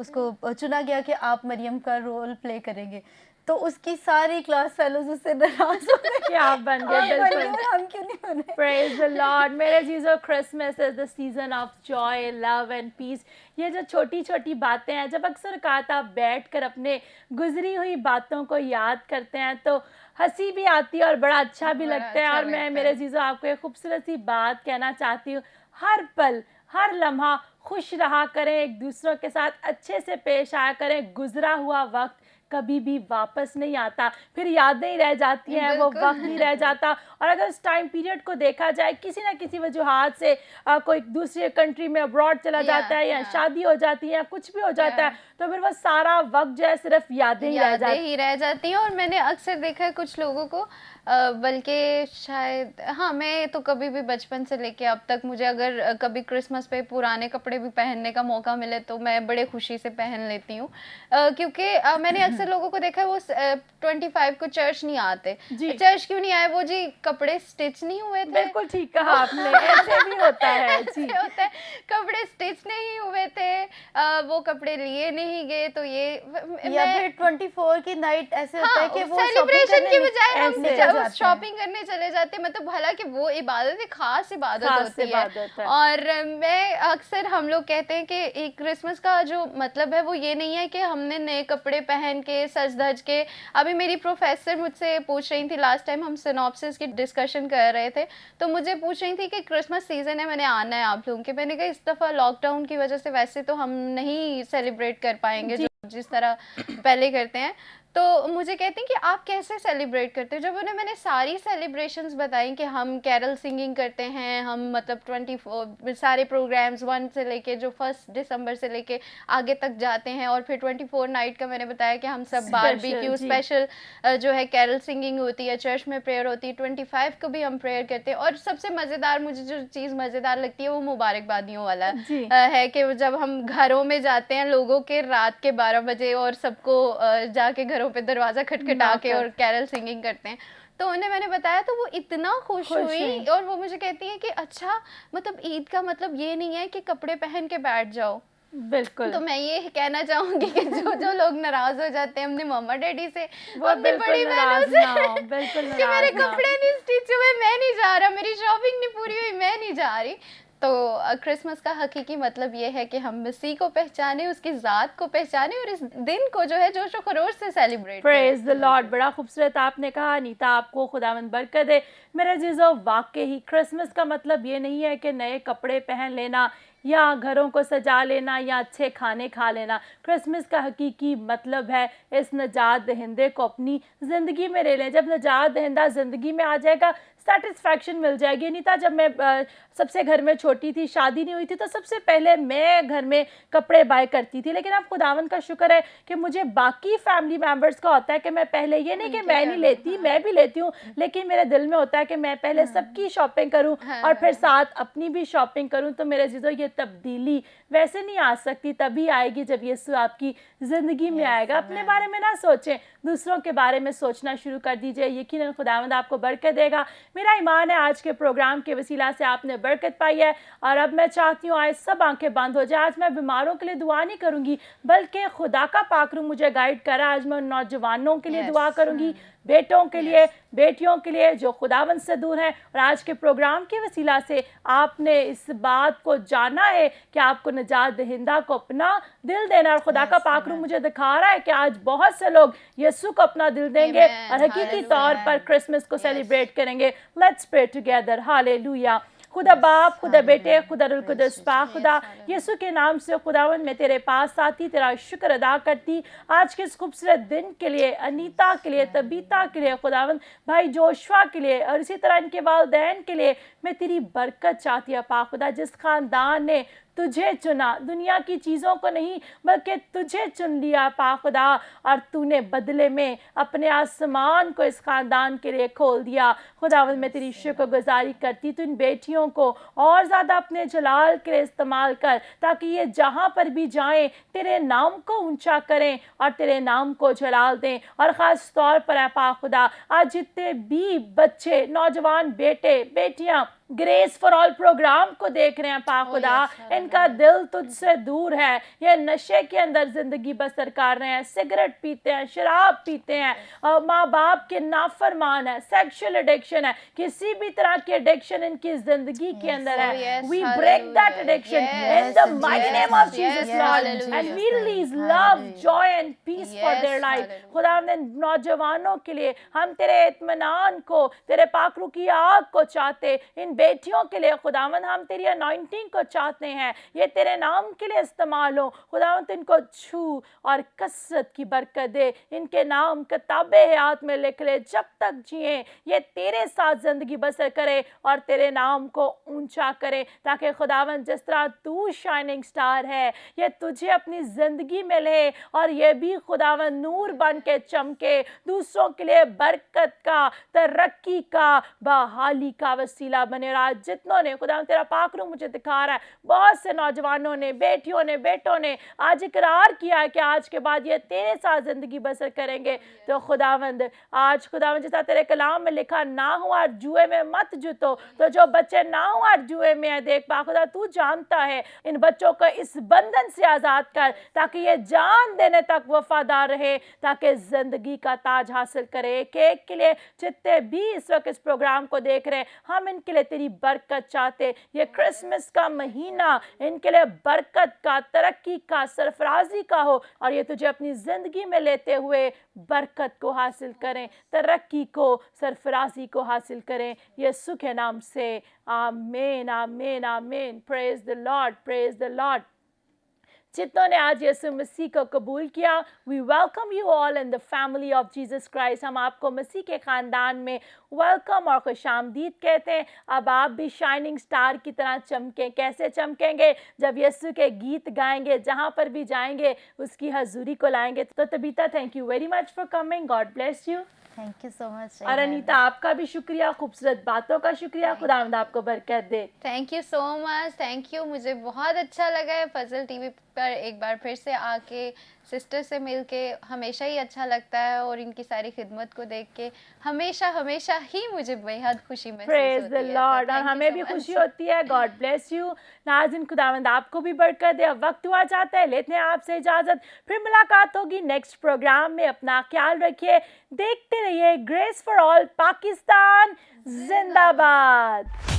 उसको चुना गया कि आप मरियम का रोल प्ले करेंगे, तो उसकी सारी क्लास फेलोज उससे नाराज हो गए कि आप बन गए। बिल्कुल, हम क्यों नहीं बने। Praise the Lord। मेरे चीज़ों, Christmas is the season of joy, love and peace. ये जो छोटी छोटी बातें हैं, जब अक्सर कहा आप बैठ कर अपने गुजरी हुई बातों को याद करते हैं तो हंसी भी आती है और बड़ा अच्छा भी लगता है। और मैं मेरे चीज़ों आपको एक खूबसूरत सी बात कहना चाहती हूँ, हर पल हर लम्हा खुश रहा करें, एक दूसरों के साथ अच्छे से पेश आया करें। गुजरा हुआ वक्त कभी भी वापस नहीं आता, फिर यादें ही रह जाती हैं, वो वक्त नहीं रह जाता। और अगर उस टाइम पीरियड को देखा जाए, किसी ना किसी वजूहात से कोई दूसरे कंट्री में अब्रॉड चला जाता है, या शादी हो जाती है, या कुछ भी हो जाता है, तो फिर वो सारा वक्त जो है सिर्फ यादें ही रह जाती हैं। और मैंने अक्सर देखा है कुछ लोगों को, बल्कि शायद हाँ, मैं तो कभी भी बचपन से लेके अब तक, मुझे अगर कभी क्रिसमस पे पुराने कपड़े भी पहनने का मौका मिले तो मैं बड़े खुशी से पहन लेती हूँ, क्योंकि मैंने अक्सर लोगों को देखा है वो 25 को चर्च नहीं आते। चर्च क्यों नहीं आए? वो जी कपड़े स्टिच नहीं हुए थे। बिल्कुल ठीक कहा आपने, ऐसे भी होता है जी। होता है, कपड़े स्टिच नहीं हुए थे, वो कपड़े लिए नहीं गए, तो ये या फिर 24 की नाइट ऐसे होता है कि वो सेलिब्रेशन की बजाय हम शॉपिंग करने चले जाते हैं। मतलब हालांकि वो इबादत एक खास इबादत होती है। और मैं अक्सर, हम लोग कहते हैं कि क्रिसमस का जो मतलब है वो ये नहीं है कि हमने नए कपड़े पहन के सज धज के। अभी मेरी प्रोफेसर मुझसे पूछ रही थी, लास्ट टाइम हम सिनॉप्सिस की डिस्कशन कर रहे थे, तो मुझे पूछ रही थी कि क्रिसमस सीजन है, मैंने आना है आप लोगों के। मैंने कहा इस दफ़ा लॉकडाउन की वजह से वैसे तो हम नहीं सेलिब्रेट कर पाएंगे जो जिस तरह पहले करते हैं। तो मुझे कहते हैं कि आप कैसे सेलिब्रेट करते हो? जब उन्हें मैंने सारी सेलिब्रेशंस बताई कि हम कैरल सिंगिंग करते हैं, हम मतलब 24 सारे प्रोग्राम्स 1 से लेके जो 1 दिसंबर से लेके आगे तक जाते हैं, और फिर 24 नाइट का मैंने बताया कि हम सब बारबेक्यू स्पेशल जो है कैरल सिंगिंग होती है, चर्च में प्रेयर होती है, 25 को भी हम प्रेयर करते हैं। और सबसे मज़ेदार, मुझे जो चीज़ मज़ेदार लगती है वो मुबारकबादियों वाला है कि जब हम घरों में जाते हैं लोगों के रात के 12 बजे और सबको जाके घरों पे दरवाजा खटखटा के और कैरल सिंगिंग करते हैं। तो उन्हें मैंने बताया तो वो इतना खुश हुई, और वो मुझे कहती है कि अच्छा, मतलब ईद का मतलब ये नहीं है कि कपड़े पहन के बैठ जाओ। बिल्कुल। तो मैं ये कहना चाहूंगी कि जो लोग नाराज हो जाते हैं अपने मम्मा डैडी से, वो अपनी बड़ी बहनों से कि मेरे कपड़े नहीं स्टिच हुए, मैं नहीं जा रहा, मेरी शॉपिंग नहीं पूरी हुई, मैं नहीं जा रही। तो क्रिसमस का हकीकी मतलब ये है कि हम मसीह को पहचाने, उसकी ज़ात को पहचाने, और इस दिन को जो है जोश व खरोश से सेलिब्रेट करें। Praise the Lord. बड़ा खूबसूरत आपने कहा अनीता, आपको खुदावंद बरकत दे। मेरे अजीज़ों, वाकई ही क्रिसमस का मतलब ये नहीं है कि नए कपड़े पहन लेना या घरों को सजा लेना या अच्छे खाने खा लेना। क्रिसमस का हकीकी मतलब है इस नजात दहिंदे को अपनी ज़िंदगी में ले लें। जब नजात दहिंदा ज़िंदगी में आ जाएगा, सेटिस्फैक्शन मिल जाएगी। नहीं था, जब मैं सबसे घर में छोटी थी, शादी नहीं हुई थी, तो सबसे पहले मैं घर में कपड़े बाय करती थी। लेकिन अब खुदावन का शुक्र है कि मुझे बाकी फैमिली मेम्बर्स का होता है कि मैं पहले, ये नहीं कि मैं नहीं लेती, मैं भी लेती हूँ, लेकिन मेरे दिल में होता है कि मैं पहले सबकी शॉपिंग करूँ और फिर साथ अपनी भी शॉपिंग करूँ। तो मेरे जीजो, ये तब्दीली वैसे नहीं आ सकती, तभी आएगी जब यीशु आपकी ज़िंदगी में आएगा। अपने बारे में ना सोचें, दूसरों के बारे में सोचना शुरू कर दीजिए। यकीनन खुदावंद आपको बरकत देगा। मेरा ईमान है आज के प्रोग्राम के वसीला से आपने बरकत पाई है। और अब मैं चाहती हूँ आज सब आंखें बंद हो जाए। आज मैं बीमारों के लिए दुआ नहीं करूँगी, बल्कि खुदा का पाक रूह मुझे गाइड करा। आज मैं उन नौजवानों के लिए दुआ करूँगी बेटों के लिए, बेटियों के लिए जो खुदावंद से दूर हैं। और आज के प्रोग्राम के वसीला से आपने इस बात को जाना है कि आपको निजात दहिंदा को अपना दिल देना, और खुदा का पाकरू मुझे दिखा रहा है कि आज बहुत से लोग यीशु को अपना दिल देंगे और हकीकी तौर पर क्रिसमस को सेलिब्रेट करेंगे। Let's pray together. हालेलुया। खुदा बाप, खुदा बेटे, खुदा रुल कुदस पाक, खुदा यीशु के नाम से खुदावन मैं तेरे पास आती, तेरा शुक्र अदा करती आज के इस खूबसूरत दिन के लिए, अनीता के लिए, तबीता के लिए, खुदावन भाई जोशुआ के लिए, और इसी तरह इनके वालिदैन के लिए मैं तेरी बरकत चाहती है पाक खुदा। जिस खानदान ने तुझे चुना, दुनिया की चीज़ों को नहीं बल्कि तुझे चुन लिया पाक खुदा, और तूने बदले में अपने आसमान को इस खानदान के लिए खोल दिया। खुदावंद मैं तेरी शुक्रगुजारी करती, तू इन बेटियों को और ज़्यादा अपने जलाल के लिए इस्तेमाल कर, ताकि ये जहाँ पर भी जाएं तेरे नाम को ऊंचा करें और तेरे नाम को जलाल दें। और ख़ास तौर पर है पाक खुदा, आज जितने भी बच्चे, नौजवान बेटे बेटियाँ ग्रेस फॉर ऑल प्रोग्राम को देख रहे हैं पाक खुदा, इनका दिल तुझसे दूर है, ये नशे के अंदर जिंदगी बसर कर रहे हैं, सिगरेट पीते हैं, शराब पीते हैं, और माँ बाप के नाफरमान है, सेक्सुअल एडिक्शन है, किसी भी तरह की एडिक्शन इनकी जिंदगी के अंदर है। We break that addiction in the mighty name of Jesus Lord, and we release love, joy and peace for their life. खुदा ने नौजवानों के लिए हम तेरे इत्मीनान को, तेरे पाकरू की आग को चाहते, इन बेटियों के लिए खुदावंद हम तेरी अनॉइंटिंग को चाहते हैं, ये तेरे नाम के लिए इस्तेमाल हो। खुदावंद इनको छू और कसरत की बरकत दे, इनके नाम किताबे हयात में लिख ले, जब तक जिए ये तेरे साथ जिंदगी बसर करे और तेरे नाम को ऊंचा करे, ताकि खुदावंद जिस तरह तू शाइनिंग स्टार है, ये तुझे अपनी जिंदगी में ले और ये भी खुदावंद नूर बन के चमके, दूसरों के लिए बरकत का, तरक्की का, बहाली का वसीला बने। आज जितनों ने खुदा तेरा पाकरू मुझे दिखा रहा है, बहुत से नौजवानों ने, बेटियों ने, बेटों ने आज इकरार किया है कि आज के बाद ये तेरे साथ जिंदगी बसर करेंगे। तो खुदावंद आज खुदावंद जैसा तेरे कलाम में लिखा, ना हुआ जुए में मत जुतो, तो जो बच्चे ना हुआ जुए में है, देख पा खुदा तू जानता है, इन बच्चों को इस बंधन से आजाद कर, ताकि ये जान देने तक वफादार रहे, ताकि जिंदगी का ताज हासिल करे। एक एक के लिए जितने भी इस वक्त इस प्रोग्राम को देख रहे हैं, हम इनके लिए तेरी बरकत चाहते। ये क्रिसमस का महीना इनके लिए बरकत का, तरक्की का, सरफराजी का हो, और ये तुझे अपनी जिंदगी में लेते हुए बरकत को हासिल करें, तरक्की को, सरफराजी को हासिल करें, यीशु के नाम से आमीन, आमीन, आमीन। Praise the lord, praise the lord. जितनों ने आज यीशु मसीह को कबूल किया, we welcome you all in the family of Jesus Christ. हम आपको मसीह के ख़ानदान में वेलकम और खुशामदीद कहते हैं। अब आप भी शाइनिंग स्टार की तरह चमकें। कैसे चमकेंगे? जब यीशु के गीत गाएंगे, जहाँ पर भी जाएंगे उसकी हजूरी को लाएंगे। तो Tabitha, thank you very much for coming, God bless you. Thank you so much. और अनीता, आपका भी शुक्रिया, खूबसूरत बातों का शुक्रिया। खुदावंद आपको बरकत दे। Thank you so much, thank you. मुझे बहुत अच्छा लगा है फजल टीवी पर एक बार फिर से आके सिस्टर से मिलके, हमेशा ही अच्छा लगता है, और इनकी सारी खिदमत को देख के हमेशा हमेशा ही मुझे बेहद खुशी महसूस प्रेज होती द है। लॉर्ड। और हमें भी खुशी होती है। God bless you. नाज़रीन, खुदावंद आपको भी बरकत दे। अब वक्त हुआ जाता है, लेते हैं आपसे इजाजत। फिर मुलाकात होगी नेक्स्ट प्रोग्राम में। अपना ख्याल रखिए, देखते रहिए ग्रेस फॉर ऑल पाकिस्तान जिंदाबाद।